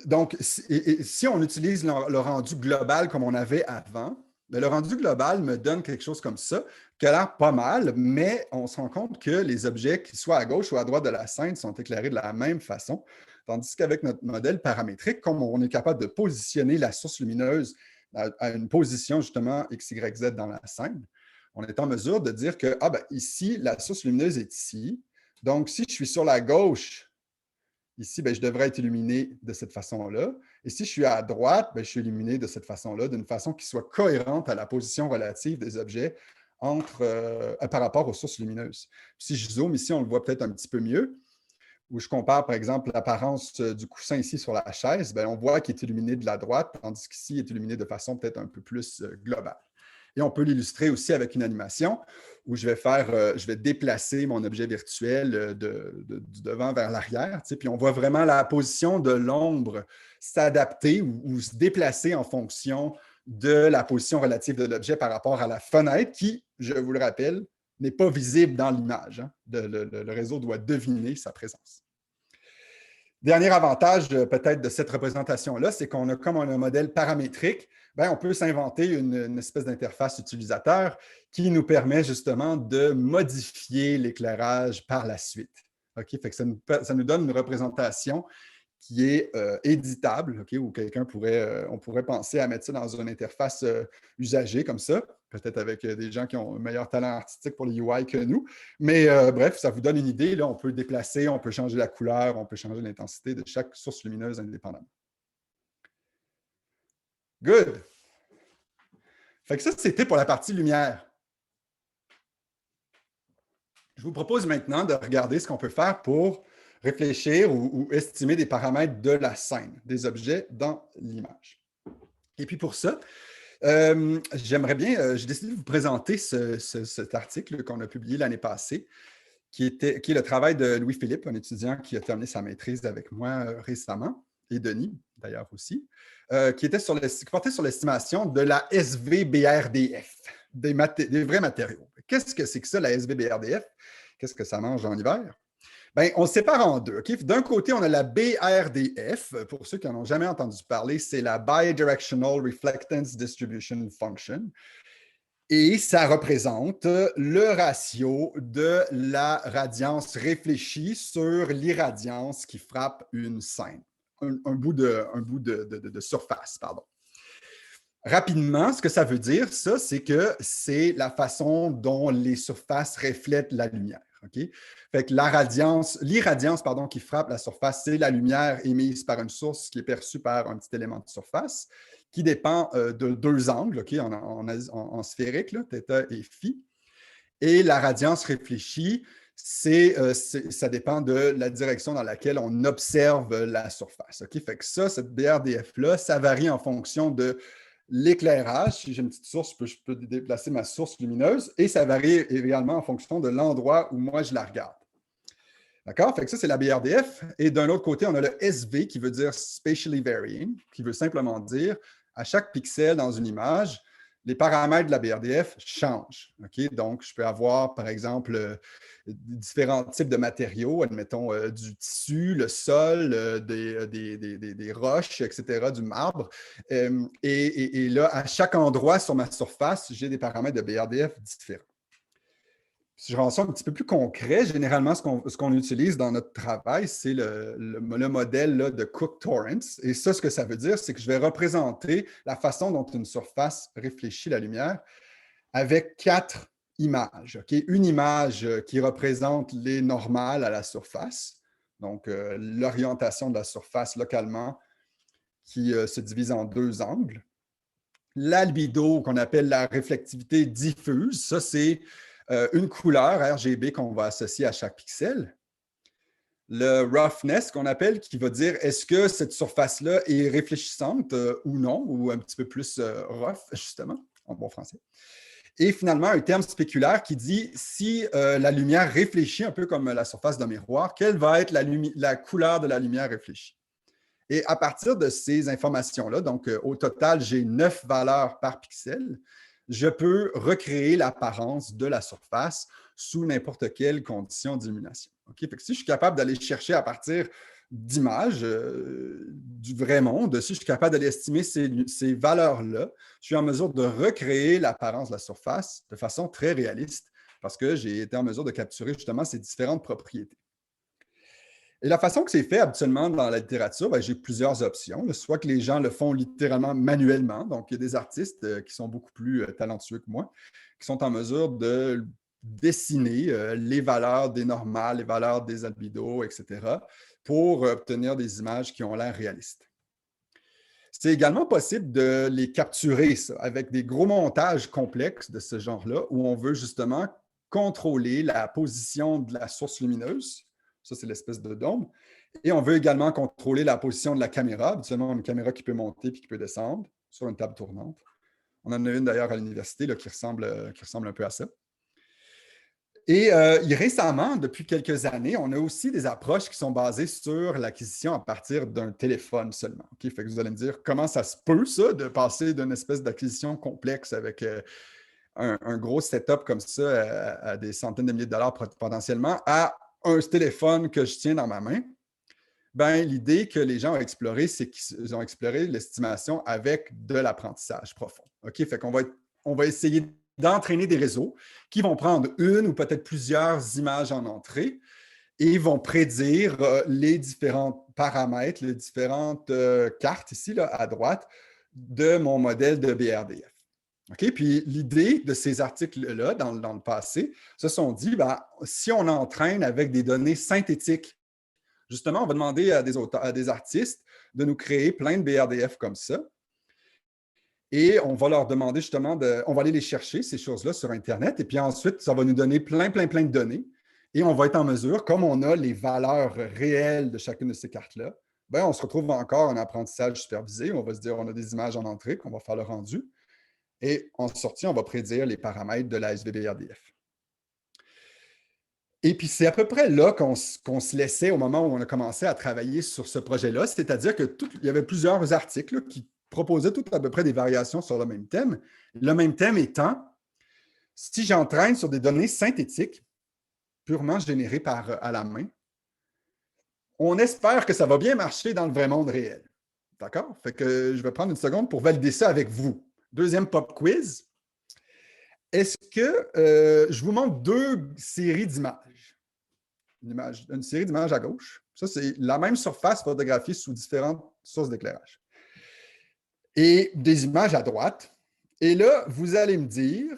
donc, si on utilise le rendu global comme on avait avant, le rendu global me donne quelque chose comme ça, qui a l'air pas mal, mais on se rend compte que les objets, qui soient à gauche ou à droite de la scène, sont éclairés de la même façon, tandis qu'avec notre modèle paramétrique, comme on est capable de positionner la source lumineuse à une position justement X, Y, Z dans la scène, on est en mesure de dire que, ici, la source lumineuse est ici. Donc, si je suis sur la gauche, ici, je devrais être illuminé de cette façon-là. Et si je suis à droite, je suis illuminé de cette façon-là, d'une façon qui soit cohérente à la position relative des objets par rapport aux sources lumineuses. Si je zoome ici, on le voit peut-être un petit peu mieux, où je compare, par exemple, l'apparence du coussin ici sur la chaise, on voit qu'il est illuminé de la droite, tandis qu'ici, il est illuminé de façon peut-être un peu plus globale. Et on peut l'illustrer aussi avec une animation où je vais déplacer mon objet virtuel du devant vers l'arrière. Puis on voit vraiment la position de l'ombre s'adapter ou se déplacer en fonction de la position relative de l'objet par rapport à la fenêtre qui, je vous le rappelle, n'est pas visible dans l'image. Le réseau doit deviner sa présence. Dernier avantage peut-être de cette représentation-là, c'est comme on a un modèle paramétrique, on peut s'inventer une espèce d'interface utilisateur qui nous permet justement de modifier l'éclairage par la suite. Okay? Fait que ça nous donne une représentation qui est éditable, okay? Où on pourrait penser à mettre ça dans une interface usagée comme ça, peut-être avec des gens qui ont un meilleur talent artistique pour les UI que nous. Mais bref, ça vous donne une idée. Là, on peut déplacer, on peut changer la couleur, on peut changer l'intensité de chaque source lumineuse indépendamment. Good! Fait que ça, c'était pour la partie lumière. Je vous propose maintenant de regarder ce qu'on peut faire pour réfléchir ou estimer des paramètres de la scène, des objets dans l'image. Et puis pour ça, j'ai décidé de vous présenter cet article qu'on a publié l'année passée, qui est le travail de Louis-Philippe, un étudiant qui a terminé sa maîtrise avec moi récemment, et Denis d'ailleurs aussi, qui portait sur l'estimation de la SVBRDF, des vrais matériaux. Qu'est-ce que c'est que ça, la SVBRDF? Qu'est-ce que ça mange en hiver? On le sépare en deux. Okay? D'un côté, on a la BRDF. Pour ceux qui n'en ont jamais entendu parler, c'est la Bidirectional Reflectance Distribution Function. Et ça représente le ratio de la radiance réfléchie sur l'irradiance qui frappe une scène, un bout de surface, pardon. Rapidement, ce que ça veut dire, ça, c'est que c'est la façon dont les surfaces reflètent la lumière. Okay? Fait que l'irradiance qui frappe la surface, c'est la lumière émise par une source qui est perçue par un petit élément de surface qui dépend de deux angles, okay, en sphérique, là, θ et φ. Et la radiance réfléchie, ça dépend de la direction dans laquelle on observe la surface. Okay? Fait que cette BRDF-là, ça varie en fonction de l'éclairage. Si j'ai une petite source, je peux déplacer ma source lumineuse et ça varie également en fonction de l'endroit où moi je la regarde. D'accord? Fait que ça, c'est la BRDF. Et d'un autre côté, on a le SV qui veut dire Spatially Varying, qui veut simplement dire à chaque pixel dans une image, les paramètres de la BRDF changent. Okay? Donc, je peux avoir, par exemple, différents types de matériaux, admettons du tissu, le sol, des roches, etc., du marbre. Et là, à chaque endroit sur ma surface, j'ai des paramètres de BRDF différents. Si je rends ça un petit peu plus concret, généralement, ce qu'on utilise dans notre travail, c'est le modèle là, de Cook-Torrance. Et ça, ce que ça veut dire, c'est que je vais représenter la façon dont une surface réfléchit la lumière avec 4 images. Okay? Une image qui représente les normales à la surface, donc l'orientation de la surface localement qui se divise en 2 angles. L'albédo, qu'on appelle la réflectivité diffuse, ça, c'est une couleur RGB qu'on va associer à chaque pixel. Le roughness, qu'on appelle, qui va dire est-ce que cette surface-là est réfléchissante ou non, ou un petit peu plus rough, justement, en bon français. Et finalement, un terme spéculaire qui dit si la lumière réfléchit un peu comme la surface d'un miroir, quelle va être la couleur de la lumière réfléchie? Et à partir de ces informations-là, donc au total, j'ai 9 valeurs par pixel, je peux recréer l'apparence de la surface sous n'importe quelle condition d'illumination. Okay? Fait que si je suis capable d'aller chercher à partir d'images du vrai monde, si je suis capable d'aller estimer ces valeurs-là, je suis en mesure de recréer l'apparence de la surface de façon très réaliste parce que j'ai été en mesure de capturer justement ces différentes propriétés. Et la façon que c'est fait habituellement dans la littérature, ben, j'ai plusieurs options. Soit que les gens le font littéralement manuellement, donc il y a des artistes qui sont beaucoup plus talentueux que moi, qui sont en mesure de dessiner les valeurs des normales, les valeurs des albédos, etc., pour obtenir des images qui ont l'air réalistes. C'est également possible de les capturer ça, avec des gros montages complexes de ce genre-là, où on veut justement contrôler la position de la source lumineuse. Ça, c'est l'espèce de dôme. Et on veut également contrôler la position de la caméra, habituellement une caméra qui peut monter puis qui peut descendre sur une table tournante. On en a une d'ailleurs à l'université qui ressemble un peu à ça. Et récemment, depuis quelques années, on a aussi des approches qui sont basées sur l'acquisition à partir d'un téléphone seulement. Okay? Fait que vous allez me dire, comment ça se peut, ça, de passer d'une espèce d'acquisition complexe avec un gros setup comme ça à des centaines de milliers de dollars potentiellement à un téléphone que je tiens dans ma main? Ben, l'idée que les gens ont explorée, c'est qu'ils ont exploré l'estimation avec de l'apprentissage profond. OK? Fait qu'on va essayer d'entraîner des réseaux qui vont prendre une ou peut-être plusieurs images en entrée et vont prédire les différents paramètres, les différentes cartes ici, là, à droite, de mon modèle de BRDF. Okay? Puis l'idée de ces articles-là, dans le passé, se sont dit, ben, si on entraîne avec des données synthétiques, justement, on va demander à des artistes de nous créer plein de BRDF comme ça. Et on va leur demander justement, on va aller les chercher, ces choses-là, sur Internet. Et puis ensuite, ça va nous donner plein de données. Et on va être en mesure, comme on a les valeurs réelles de chacune de ces cartes-là, ben, on se retrouve encore en apprentissage supervisé. On va se dire, on a des images en entrée, qu'on va faire le rendu. Et en sortie, on va prédire les paramètres de la SVBRDF. Et puis, c'est à peu près là qu'on se laissait au moment où on a commencé à travailler sur ce projet-là, c'est-à-dire qu'il y avait plusieurs articles qui proposaient tout à peu près des variations sur le même thème. Le même thème étant, si j'entraîne sur des données synthétiques, purement générées à la main, on espère que ça va bien marcher dans le vrai monde réel. D'accord? Fait que je vais prendre une seconde pour valider ça avec vous. Deuxième pop quiz. Est-ce que je vous montre 2 séries d'images? Une série d'images à gauche. Ça, c'est la même surface photographiée sous différentes sources d'éclairage. Et des images à droite. Et là, vous allez me dire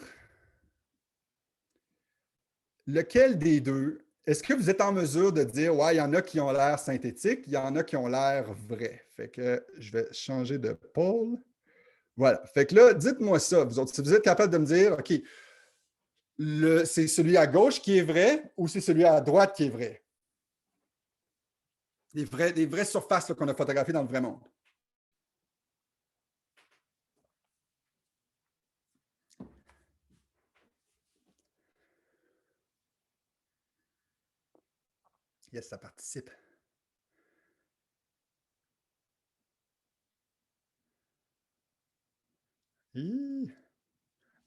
lequel des deux, est-ce que vous êtes en mesure de dire, ouais, il y en a qui ont l'air synthétiques, il y en a qui ont l'air vrais. Fait que je vais changer de pôle. Voilà. Fait que là, dites-moi ça, vous autres, si vous êtes capable de me dire, OK, c'est celui à gauche qui est vrai ou c'est celui à droite qui est vrai? Les vraies surfaces qu'on a photographiées dans le vrai monde. Yes, ça participe.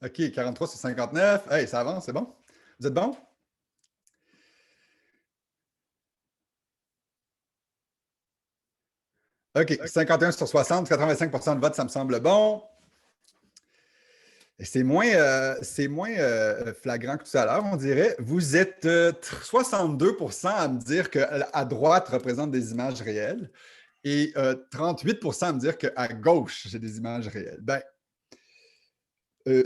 OK, 43 sur 59. Hey, ça avance, c'est bon? Vous êtes bon? OK, 51 sur 60, 85 de vote, ça me semble bon. C'est moins flagrant que tout à l'heure, on dirait. Vous êtes 62% à me dire qu'à droite représente des images réelles et 38% à me dire qu'à gauche, j'ai des images réelles. Ben,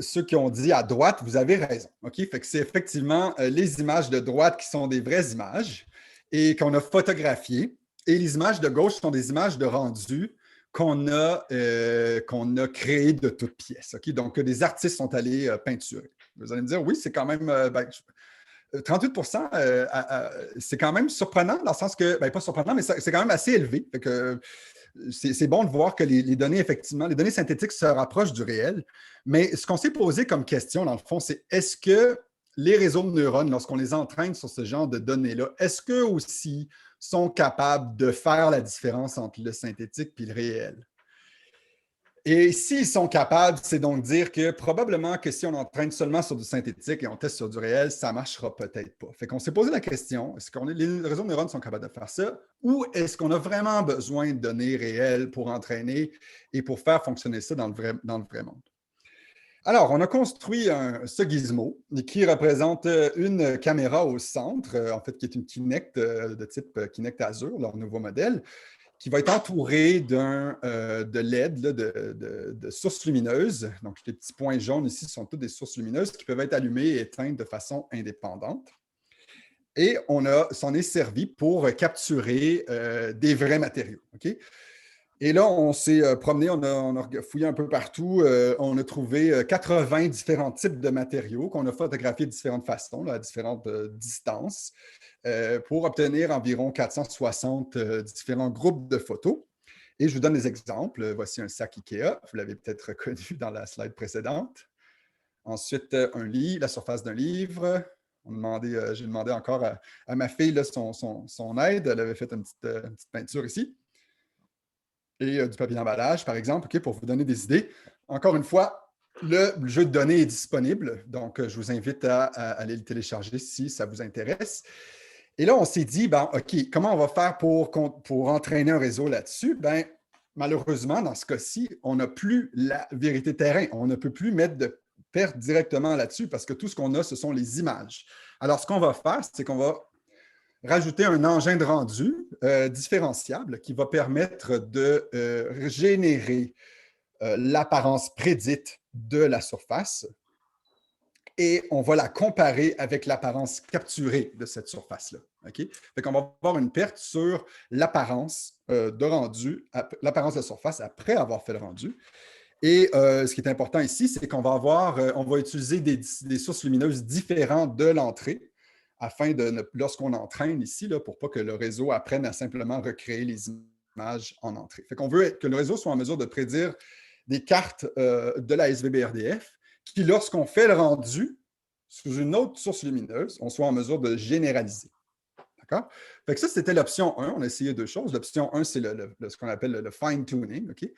ceux qui ont dit à droite, vous avez raison. OK? Fait que c'est effectivement les images de droite qui sont des vraies images et qu'on a photographiées. Et les images de gauche sont des images de rendu qu'on a créées de toutes pièces. OK? Donc, des artistes sont allés peinturer. Vous allez me dire, oui, c'est quand même 38%, c'est quand même surprenant, dans le sens que, pas surprenant, mais c'est quand même assez élevé. Fait que, c'est bon de voir que les données, effectivement, les données synthétiques se rapprochent du réel. Mais ce qu'on s'est posé comme question, dans le fond, c'est est-ce que les réseaux de neurones, lorsqu'on les entraîne sur ce genre de données-là, est-ce qu'eux aussi sont capables de faire la différence entre le synthétique et le réel? Et s'ils sont capables, c'est donc dire que probablement que si on entraîne seulement sur du synthétique et on teste sur du réel, ça ne marchera peut-être pas. Fait qu'on s'est posé la question, est-ce que les réseaux de neurones sont capables de faire ça ou est-ce qu'on a vraiment besoin de données réelles pour entraîner et pour faire fonctionner ça dans le vrai monde? Alors, on a construit ce gizmo qui représente une caméra au centre, en fait, qui est une Kinect de type Kinect Azure, leur nouveau modèle, qui va être entouré de LED, là, de sources lumineuses. Donc, les petits points jaunes ici sont toutes des sources lumineuses qui peuvent être allumées et éteintes de façon indépendante. Et on s'en est servi pour capturer des vrais matériaux. OK? Et là, on s'est promené, on a fouillé un peu partout. On a trouvé 80 différents types de matériaux qu'on a photographiés de différentes façons, là, à différentes distances, pour obtenir environ 460 différents groupes de photos. Et je vous donne des exemples. Voici un sac IKEA. Vous l'avez peut-être reconnu dans la slide précédente. Ensuite, un lit, la surface d'un livre. J'ai demandé encore à ma fille là, son aide. Elle avait fait une petite peinture ici. Et du papier d'emballage, par exemple, OK, pour vous donner des idées. Encore une fois, le jeu de données est disponible, donc je vous invite à aller le télécharger si ça vous intéresse. Et là, on s'est dit, OK, comment on va faire pour entraîner un réseau là-dessus? Malheureusement, dans ce cas-ci, on n'a plus la vérité terrain. On ne peut plus mettre de perte directement là-dessus parce que tout ce qu'on a, ce sont les images. Alors, ce qu'on va faire, c'est qu'on va rajouter un engin de rendu différenciable qui va permettre de générer l'apparence prédite de la surface et on va la comparer avec l'apparence capturée de cette surface-là. Okay? Fait qu'on va avoir une perte sur l'apparence de rendu, l'apparence de la surface après avoir fait le rendu. Et ce qui est important ici, c'est qu'on va on va utiliser des sources lumineuses différentes de l'entrée afin lorsqu'on entraîne ici, là, pour pas que le réseau apprenne à simplement recréer les images en entrée. Fait qu'on veut que le réseau soit en mesure de prédire des cartes de la SVB-RDF qui, lorsqu'on fait le rendu sous une autre source lumineuse, on soit en mesure de généraliser. D'accord? Fait que ça, c'était l'option 1. On a essayé deux choses. L'option 1, c'est ce qu'on appelle le fine-tuning. OK?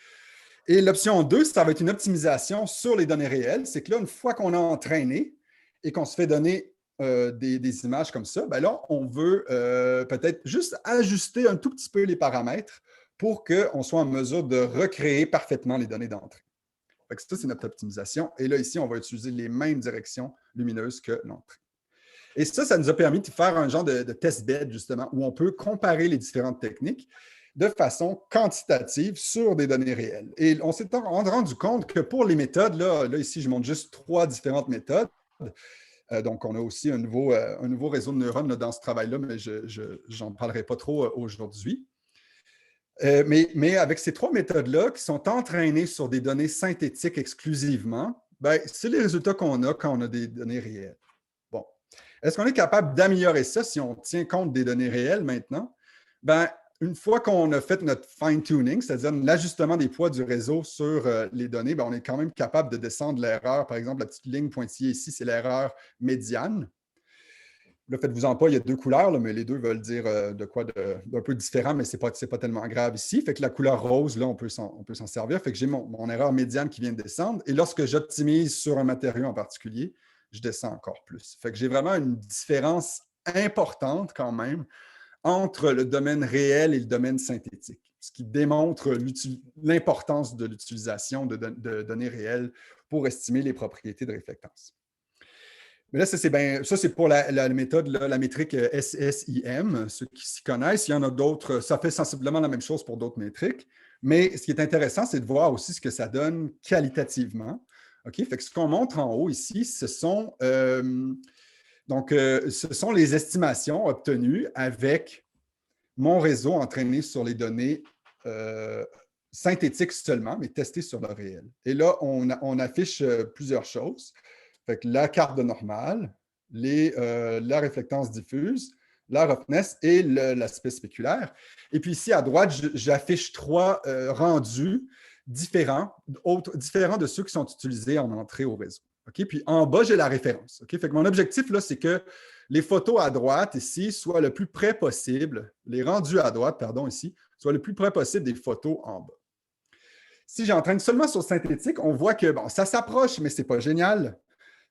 Et l'option 2, ça va être une optimisation sur les données réelles. C'est que là, une fois qu'on a entraîné et qu'on se fait donner des images comme ça, là, on veut peut-être juste ajuster un tout petit peu les paramètres pour qu'on soit en mesure de recréer parfaitement les données d'entrée. Ça, c'est notre optimisation. Et là, ici, on va utiliser les mêmes directions lumineuses que l'entrée. Et ça nous a permis de faire un genre de test bed, justement, où on peut comparer les différentes techniques de façon quantitative sur des données réelles. Et on s'est rendu compte que pour les méthodes, là ici, je montre juste 3 différentes méthodes. Donc, on a aussi un nouveau réseau de neurones là, dans ce travail-là, mais je n'en parlerai pas trop aujourd'hui. Mais avec ces 3 méthodes-là qui sont entraînées sur des données synthétiques exclusivement, c'est les résultats qu'on a quand on a des données réelles. Bon. Est-ce qu'on est capable d'améliorer ça si on tient compte des données réelles maintenant? Une fois qu'on a fait notre fine-tuning, c'est-à-dire l'ajustement des poids du réseau sur les données, on est quand même capable de descendre l'erreur. Par exemple, la petite ligne pointillée ici, c'est l'erreur médiane. Là, faites-vous-en pas, il y a 2 couleurs, là, mais les deux veulent dire de quoi d'un peu différent, mais ce n'est pas tellement grave ici. Fait que la couleur rose, là, on peut s'en servir. Fait que j'ai mon erreur médiane qui vient de descendre. Et lorsque j'optimise sur un matériau en particulier, je descends encore plus. Fait que j'ai vraiment une différence importante quand même entre le domaine réel et le domaine synthétique, ce qui démontre l'importance de l'utilisation de données réelles pour estimer les propriétés de réflectance. Mais là, ça, c'est pour la méthode, là, la métrique SSIM, ceux qui s'y connaissent. Il y en a d'autres, ça fait sensiblement la même chose pour d'autres métriques. Mais ce qui est intéressant, c'est de voir aussi ce que ça donne qualitativement. OK? Fait que ce qu'on montre en haut ici, ce sont les estimations obtenues avec mon réseau entraîné sur les données synthétiques seulement, mais testées sur le réel. Et là, on affiche plusieurs choses. Fait que la carte de normale, la réflectance diffuse, la roughness et l'aspect spéculaire. Et puis ici, à droite, j'affiche 3 rendus différents de ceux qui sont utilisés en entrée au réseau. Okay? Puis en bas, j'ai la référence. Okay? Fait que mon objectif, là, c'est que les photos à droite, ici, soient le plus près possible, les rendus à droite, pardon, ici, soient le plus près possible des photos en bas. Si j'entraîne seulement sur synthétique, on voit que, bon, ça s'approche, mais ce n'est pas génial.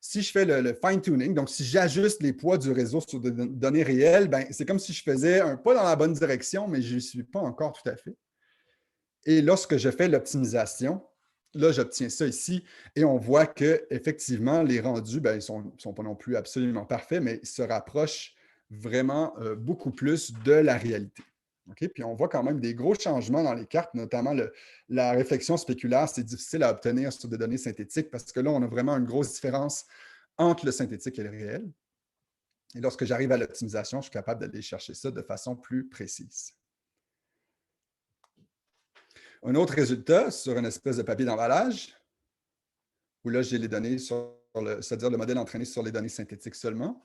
Si je fais le fine-tuning, donc si j'ajuste les poids du réseau sur des données réelles, ben, c'est comme si je faisais un pas dans la bonne direction, mais je n'y suis pas encore tout à fait. Et lorsque je fais l'optimisation, là, j'obtiens ça ici et on voit qu'effectivement, les rendus, ben, ils ne sont pas non plus absolument parfaits, mais ils se rapprochent vraiment beaucoup plus de la réalité. Okay? Puis on voit quand même des gros changements dans les cartes, notamment la réflexion spéculaire, c'est difficile à obtenir sur des données synthétiques parce que là, on a vraiment une grosse différence entre le synthétique et le réel. Et lorsque j'arrive à l'optimisation, je suis capable d'aller chercher ça de façon plus précise. Un autre résultat sur une espèce de papier d'emballage, où là, j'ai les données c'est-à-dire le modèle entraîné sur les données synthétiques seulement,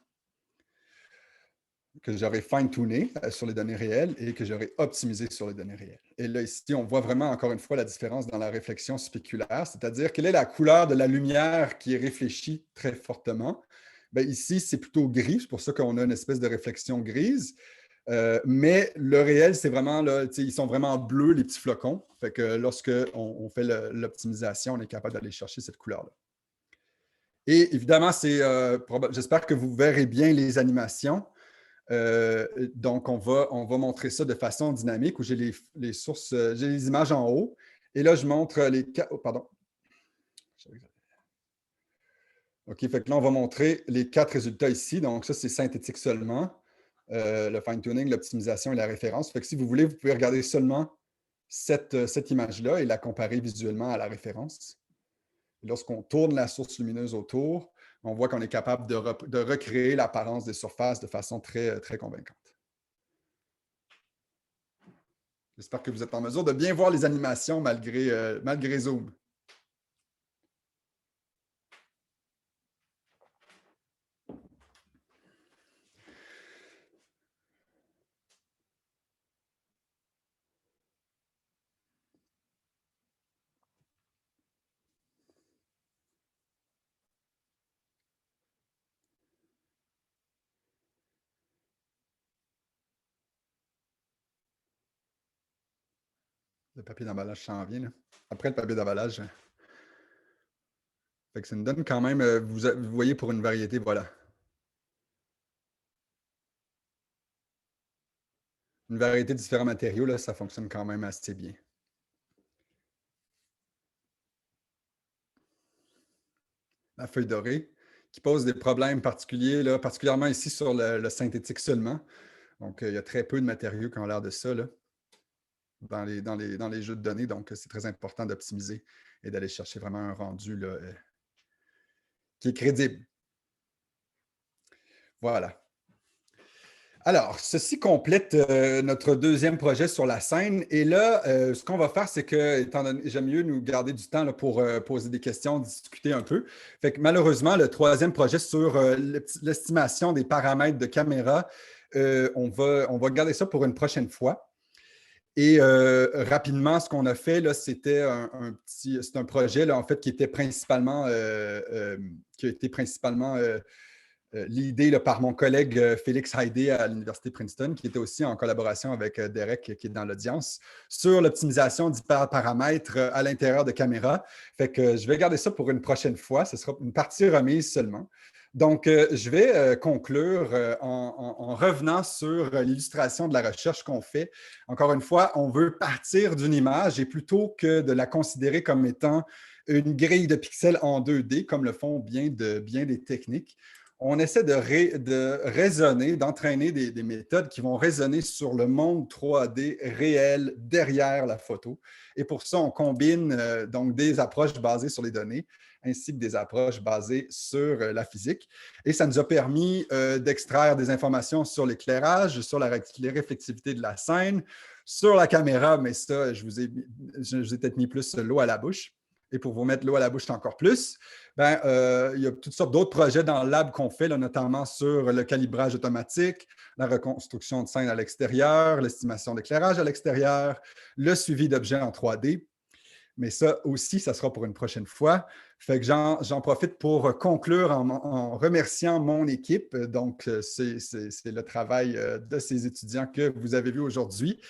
que j'aurais fine-tuné sur les données réelles et que j'aurais optimisé sur les données réelles. Et là, ici, on voit vraiment, encore une fois, la différence dans la réflexion spéculaire, c'est-à-dire quelle est la couleur de la lumière qui est réfléchie très fortement. Bien, ici, c'est plutôt gris, c'est pour ça qu'on a une espèce de réflexion grise. Mais le réel, c'est vraiment, là, ils sont vraiment bleus, les petits flocons. Fait que lorsqu'on fait l'optimisation, on est capable d'aller chercher cette couleur-là. Et évidemment, j'espère que vous verrez bien les animations. Donc, on va montrer ça de façon dynamique où j'ai les sources, j'ai les images en haut. Et là, je montre les... Oh, pardon. OK, fait que là, on va montrer les 4 résultats ici. Donc, ça, c'est synthétique seulement. Le fine-tuning, l'optimisation et la référence. Fait que si vous voulez, vous pouvez regarder seulement cette image-là et la comparer visuellement à la référence. Lorsqu'on tourne la source lumineuse autour, on voit qu'on est capable de recréer l'apparence des surfaces de façon très, très convaincante. J'espère que vous êtes en mesure de bien voir les animations malgré Zoom. Le papier d'emballage s'en vient. Là. Après le papier d'emballage, fait que ça nous donne quand même, vous voyez, pour une variété, voilà. Une variété de différents matériaux, là, ça fonctionne quand même assez bien. La feuille dorée, qui pose des problèmes particuliers, là, particulièrement ici sur le synthétique seulement. Donc, il y a très peu de matériaux qui ont l'air de ça là, dans les jeux de données. Donc, c'est très important d'optimiser et d'aller chercher vraiment un rendu là, qui est crédible. Voilà. Alors, ceci complète notre deuxième projet sur la scène. Et là, ce qu'on va faire, c'est que, étant donné, j'aime mieux nous garder du temps là, pour poser des questions, discuter un peu. Fait que malheureusement, le troisième projet sur l'estimation des paramètres de caméra, on va garder ça pour une prochaine fois. Et rapidement, ce qu'on a fait, là, c'était un projet là, en fait, qui était principalement l'idée par mon collègue Félix Heidé à l'Université Princeton, qui était aussi en collaboration avec Derek, qui est dans l'audience, sur l'optimisation d'hyperparamètres à l'intérieur de caméras. Fait que je vais garder ça pour une prochaine fois. Ce sera une partie remise seulement. Donc, je vais conclure en revenant sur l'illustration de la recherche qu'on fait. Encore une fois, on veut partir d'une image et plutôt que de la considérer comme étant une grille de pixels en 2D, comme le font bien des techniques. On essaie de raisonner, d'entraîner des méthodes qui vont raisonner sur le monde 3D réel derrière la photo. Et pour ça, on combine donc des approches basées sur les données ainsi que des approches basées sur la physique. Et ça nous a permis d'extraire des informations sur l'éclairage, sur la réflexivité de la scène, sur la caméra, mais ça, je vous ai peut-être mis plus l'eau à la bouche. Et pour vous mettre l'eau à la bouche encore plus, il y a toutes sortes d'autres projets dans le lab qu'on fait, là, notamment sur le calibrage automatique, la reconstruction de scène à l'extérieur, l'estimation d'éclairage à l'extérieur, le suivi d'objets en 3D. Mais ça aussi, ça sera pour une prochaine fois. Fait que j'en profite pour conclure en remerciant mon équipe. Donc, c'est le travail de ces étudiants que vous avez vu aujourd'hui,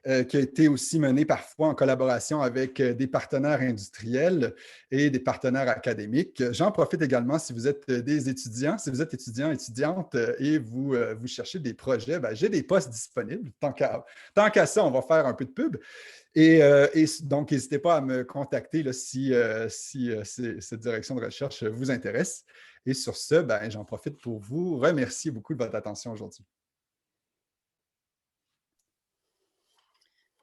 qui a été aussi mené parfois en collaboration avec des partenaires industriels et des partenaires académiques. J'en profite également si vous êtes des étudiants, si vous êtes étudiants, étudiantes et vous cherchez des projets, j'ai des postes disponibles. Tant qu'à ça, on va faire un peu de pub. Et donc, n'hésitez pas à me contacter là, si cette direction de recherche vous intéresse. Et sur ce, j'en profite pour vous remercier beaucoup de votre attention aujourd'hui.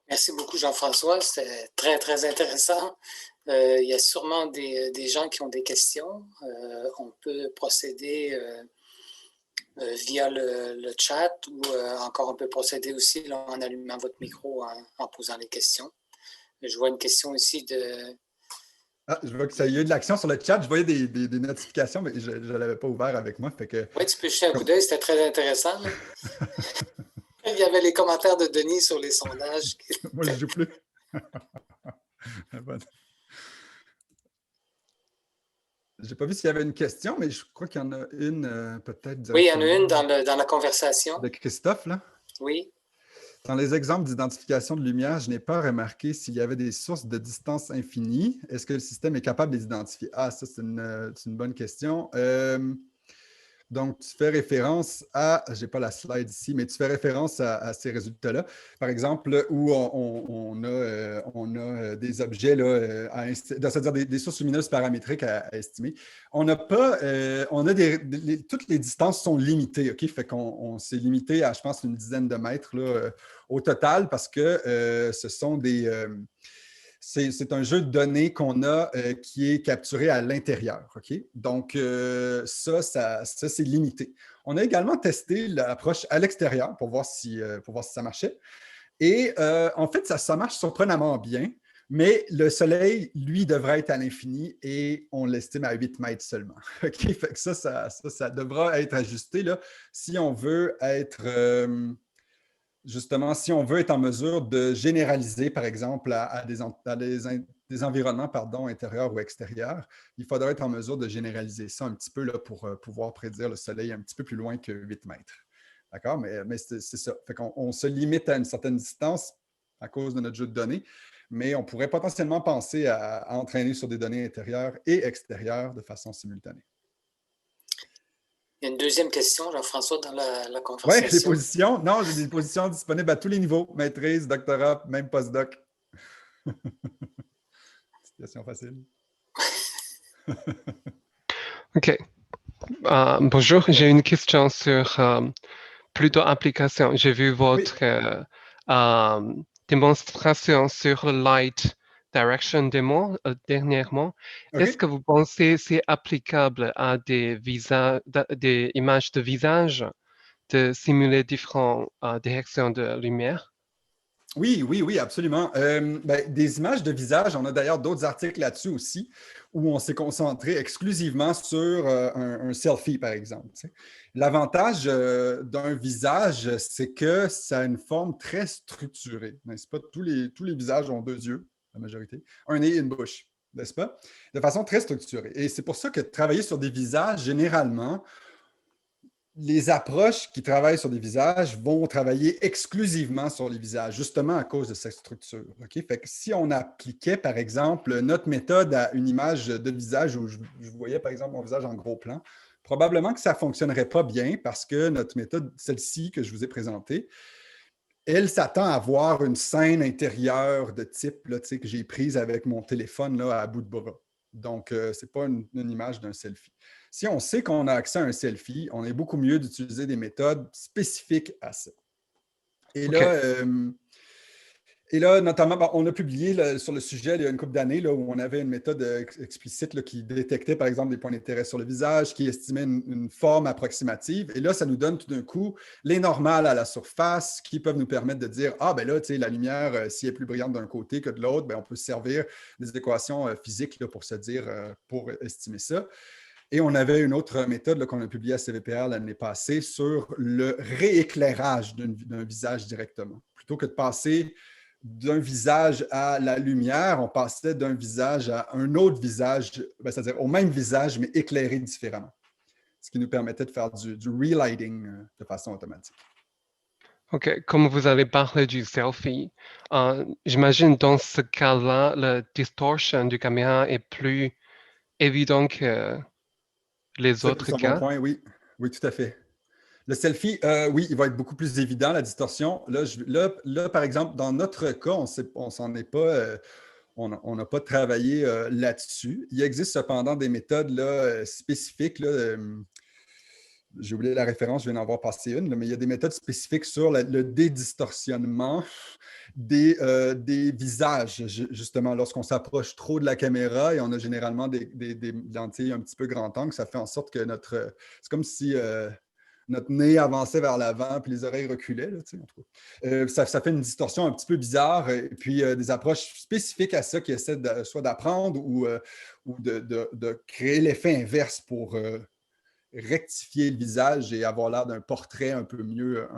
Merci beaucoup, Jean-François. C'était très, très intéressant. Il y a sûrement des gens qui ont des questions. On peut procéder via le chat ou encore on peut procéder aussi là, en allumant votre micro en posant les questions. Je vois une question ici de... Ah, je vois que ça y a eu de l'action sur le chat. Je voyais des notifications, mais je ne l'avais pas ouvert avec moi. Fait que... Oui, tu peux jeter un coup d'œil, c'était très intéressant. Il y avait les commentaires de Denis sur les sondages. Moi, je ne joue plus. Je n'ai pas vu s'il y avait une question, mais je crois qu'il y en a une peut-être. Oui, il y en a une dans la conversation. De Christophe, là? Oui. Dans les exemples d'identification de lumière, je n'ai pas remarqué s'il y avait des sources de distance infinie. Est-ce que le système est capable de les identifier? Ah, ça, c'est une bonne question. Donc, tu fais référence à, je n'ai pas la slide ici, mais tu fais référence à ces résultats-là. Par exemple, où on a des objets, là, c'est-à-dire des sources lumineuses paramétriques à estimer. On n'a pas, toutes les distances sont limitées, OK? Fait qu'on s'est limité à, je pense, une dizaine de mètres là, au total parce que ce sont des... c'est un jeu de données qu'on a qui est capturé à l'intérieur. Okay? Donc, ça c'est limité. On a également testé l'approche à l'extérieur pour voir si ça marchait. Et en fait, ça marche surprenamment bien, mais le soleil, lui, devrait être à l'infini et on l'estime à 8 mètres seulement. Okay? Fait que ça devra être ajusté là, si on veut être... justement, si on veut être en mesure de généraliser, par exemple, à des environnements intérieurs ou extérieurs, il faudrait être en mesure de généraliser ça un petit peu là, pour pouvoir prédire le soleil un petit peu plus loin que 8 mètres. D'accord? Mais c'est ça. Fait qu'on se limite à une certaine distance à cause de notre jeu de données, mais on pourrait potentiellement penser à entraîner sur des données intérieures et extérieures de façon simultanée. Il y a une deuxième question, Jean-François, dans la conversation. Oui, les positions. Non, j'ai des positions disponibles à tous les niveaux. Maîtrise, doctorat, même postdoc. Situation facile. OK. Bonjour, j'ai une question sur plutôt application. J'ai vu votre démonstration sur le Light Direction Demo dernièrement. Okay. Est-ce que vous pensez que c'est applicable à des images de visage de simuler différentes directions de lumière? Oui, absolument. Des images de visage, on a d'ailleurs d'autres articles là-dessus aussi, où on s'est concentré exclusivement sur un selfie, par exemple. L'avantage d'un visage, c'est que ça a une forme très structurée, n'est-ce pas? Tous les visages ont 2 yeux, la majorité, un nez et une bouche, n'est-ce pas? De façon très structurée. Et c'est pour ça que travailler sur des visages, généralement, les approches qui travaillent sur des visages vont travailler exclusivement sur les visages, justement à cause de cette structure. Okay? Fait que si on appliquait, par exemple, notre méthode à une image de visage où je voyais, par exemple, mon visage en gros plan, probablement que ça ne fonctionnerait pas bien parce que notre méthode, celle-ci que je vous ai présentée, elle s'attend à voir une scène intérieure de type là, que j'ai prise avec mon téléphone là, à bout de bras. Donc, ce n'est pas une image d'un selfie. Si on sait qu'on a accès à un selfie, on est beaucoup mieux d'utiliser des méthodes spécifiques à ça. Et là, notamment, on a publié sur le sujet il y a une couple d'années où on avait une méthode explicite qui détectait, par exemple, des points d'intérêt sur le visage, qui estimait une forme approximative. Et là, ça nous donne tout d'un coup les normales à la surface qui peuvent nous permettre de dire, ah, ben là, tu sais, la lumière, si elle est plus brillante d'un côté que de l'autre, ben, on peut se servir des équations physiques pour se dire, pour estimer ça. Et on avait une autre méthode qu'on a publiée à CVPR l'année passée sur le rééclairage d'un visage directement. Plutôt que de passer d'un visage à la lumière, on passait d'un visage à un autre visage, c'est-à-dire au même visage, mais éclairé différemment. Ce qui nous permettait de faire du relighting de façon automatique. OK. Comme vous avez parlé du selfie, j'imagine dans ce cas-là, la distorsion du caméra est plus évident que les autres C'est un cas. bon point, oui. Oui, tout à fait. Le selfie, oui, il va être beaucoup plus évident, la distorsion. Là, par exemple, dans notre cas, on s'en est pas, on n'a pas travaillé là-dessus. Il existe cependant des méthodes spécifiques. J'ai oublié la référence, je viens d'en voir passer une, mais il y a des méthodes spécifiques sur le dédistorsionnement des visages, justement, lorsqu'on s'approche trop de la caméra et on a généralement des lentilles un petit peu grand angle, ça fait en sorte que c'est comme si notre nez avançait vers l'avant puis les oreilles reculaient. Là, en tout cas. Ça fait une distorsion un petit peu bizarre. Et puis, des approches spécifiques à ça qui essaient soit d'apprendre ou de créer l'effet inverse pour rectifier le visage et avoir l'air d'un portrait un peu mieux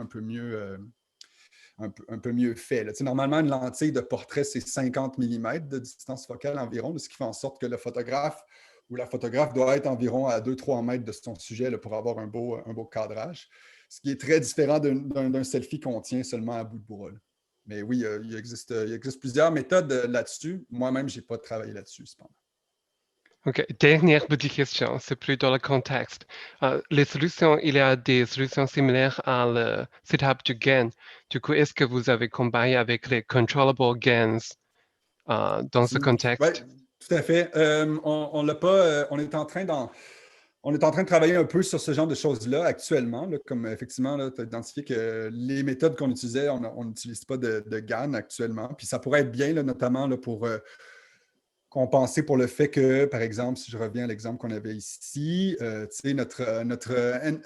fait. Là. Normalement, une lentille de portrait, c'est 50 mm de distance focale environ, ce qui fait en sorte que le photographe ou la photographe doit être environ à 2-3 mètres de son sujet pour avoir un beau cadrage, ce qui est très différent d'un selfie qu'on tient seulement à bout de bras. Mais oui, il existe plusieurs méthodes là-dessus. Moi-même, je n'ai pas travaillé là-dessus, cependant. OK. Dernière petite question, c'est plus dans le contexte. Les solutions, il y a des solutions similaires à le setup du gain. Du coup, est-ce que vous avez combiné avec les controllable gains dans ce contexte? Oui, tout à fait. On l'a pas. On est en train de travailler un peu sur ce genre de choses-là actuellement. Comme effectivement, tu as identifié que les méthodes qu'on utilisait, on n'utilise pas de GAN actuellement. Puis ça pourrait être bien, notamment pour compenser pour le fait que, par exemple, si je reviens à l'exemple qu'on avait ici, notre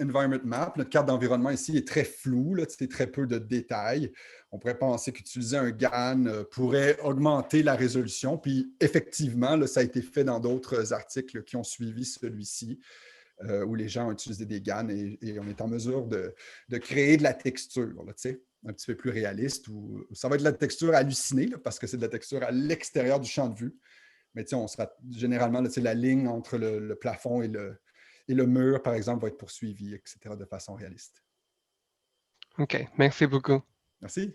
environment map, notre carte d'environnement ici est très floue, très peu de détails. On pourrait penser qu'utiliser un GAN pourrait augmenter la résolution. Puis effectivement, ça a été fait dans d'autres articles qui ont suivi celui-ci, où les gens ont utilisé des GAN et on est en mesure de créer de la texture, un petit peu plus réaliste. Ça va être de la texture hallucinée, parce que c'est de la texture à l'extérieur du champ de vue. Mais on sera généralement, la ligne entre le plafond et le mur, par exemple, va être poursuivie, etc., de façon réaliste. OK, merci beaucoup. Merci.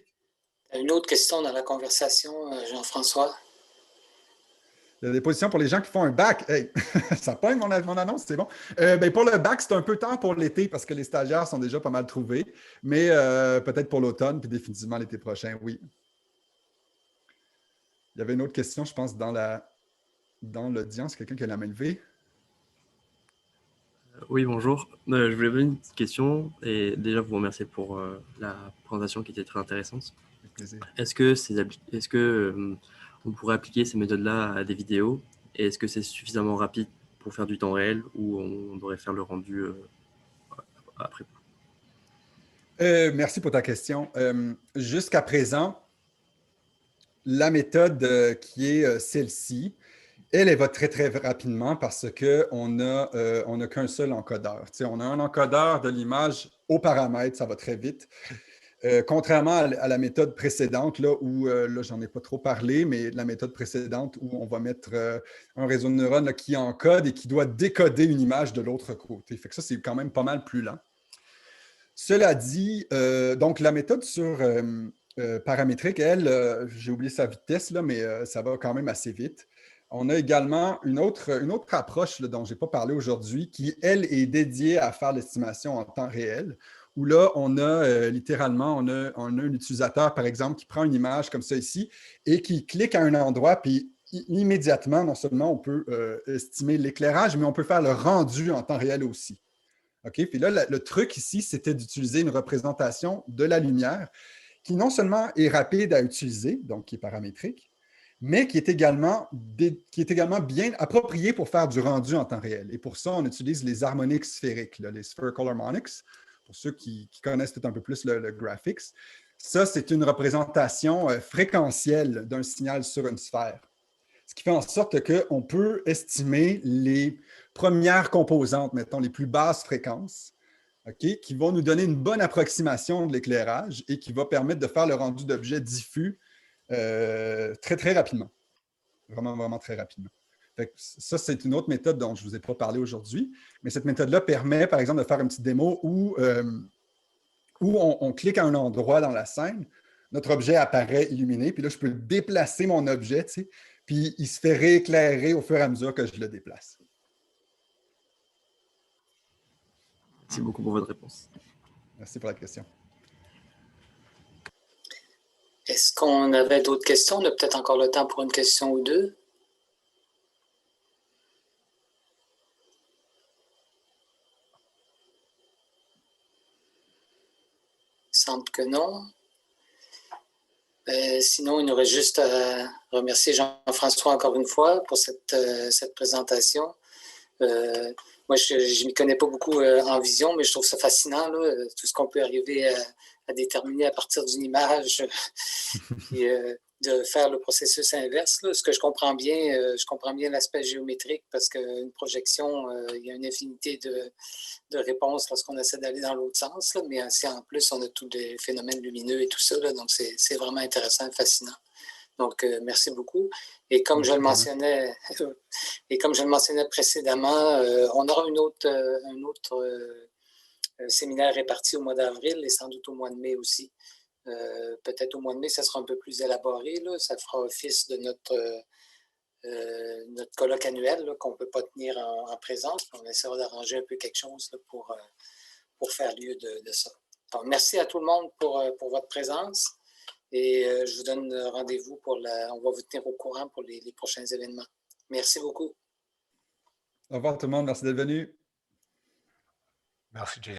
Une autre question dans la conversation, Jean-François? Il y a des positions pour les gens qui font un bac. Hey, ça pogne mon annonce, c'est bon. Pour le bac, c'est un peu tard pour l'été parce que les stagiaires sont déjà pas mal trouvés, mais peut-être pour l'automne, puis définitivement l'été prochain, oui. Il y avait une autre question, je pense, dans l'audience, quelqu'un qui a la main levée. Oui, bonjour. Je voulais poser une petite question et déjà vous remercier pour la présentation qui était très intéressante. Avec plaisir. Est-ce que on pourrait appliquer ces méthodes-là à des vidéos et est-ce que c'est suffisamment rapide pour faire du temps réel ou on devrait faire le rendu après? Merci pour ta question. Jusqu'à présent, la méthode qui est celle-ci, elle va très, très rapidement parce qu'on n'a qu'un seul encodeur. On a un encodeur de l'image au paramètre, ça va très vite. Contrairement à la méthode précédente, où là, j'en ai pas trop parlé, mais la méthode précédente où on va mettre un réseau de neurones qui encode et qui doit décoder une image de l'autre côté. Fait que ça, c'est quand même pas mal plus lent. Cela dit, donc la méthode sur paramétrique, elle, j'ai oublié sa vitesse, là, mais ça va quand même assez vite. On a également une autre approche dont je n'ai pas parlé aujourd'hui qui, elle, est dédiée à faire l'estimation en temps réel, où là, on a littéralement, on a un utilisateur, par exemple, qui prend une image comme ça ici et qui clique à un endroit, puis immédiatement, non seulement on peut estimer l'éclairage, mais on peut faire le rendu en temps réel aussi. OK? Puis là, le truc ici, c'était d'utiliser une représentation de la lumière qui non seulement est rapide à utiliser, donc qui est paramétrique, mais qui est également bien appropriée pour faire du rendu en temps réel. Et pour ça, on utilise les harmoniques sphériques, là, les spherical harmonics, pour ceux qui connaissent peut-être un peu plus le graphics. Ça, c'est une représentation fréquentielle d'un signal sur une sphère. Ce qui fait en sorte qu'on peut estimer les premières composantes, mettons, les plus basses fréquences, okay, qui vont nous donner une bonne approximation de l'éclairage et qui va permettre de faire le rendu d'objets diffus très, très rapidement. Vraiment, vraiment très rapidement. Fait que ça, c'est une autre méthode dont je ne vous ai pas parlé aujourd'hui, mais cette méthode-là permet, par exemple, de faire une petite démo où on clique à un endroit dans la scène, notre objet apparaît illuminé, puis là, je peux déplacer mon objet, tu sais, puis il se fait rééclairer au fur et à mesure que je le déplace. Merci beaucoup pour votre réponse. Merci pour la question. Est-ce qu'on avait d'autres questions? On a peut-être encore le temps pour une question ou deux. Il semble que non. Sinon, il nous reste juste à remercier Jean-François encore une fois pour cette présentation. Moi, je ne m'y connais pas beaucoup en vision, mais je trouve ça fascinant, là, tout ce qu'on peut arriver à déterminer à partir d'une image et de faire le processus inverse. Là. Ce que je comprends bien l'aspect géométrique parce qu'une projection, il y a une infinité de réponses lorsqu'on essaie d'aller dans l'autre sens, là, mais si en plus on a tous les phénomènes lumineux et tout ça, là, donc c'est vraiment intéressant et fascinant. Donc, merci beaucoup. Et comme je le mentionnais, précédemment, on aura un autre séminaire réparti au mois d'avril et sans doute au mois de mai aussi. Peut-être au mois de mai, ça sera un peu plus élaboré. Là. Ça fera office de notre colloque annuel là, qu'on ne peut pas tenir en présence. On essaiera d'arranger un peu quelque chose là, pour faire lieu de ça. Donc, merci à tout le monde pour votre présence. Et je vous donne rendez-vous on va vous tenir au courant pour les prochains événements. Merci beaucoup. Au revoir tout le monde. Merci d'être venu. Merci, Jay.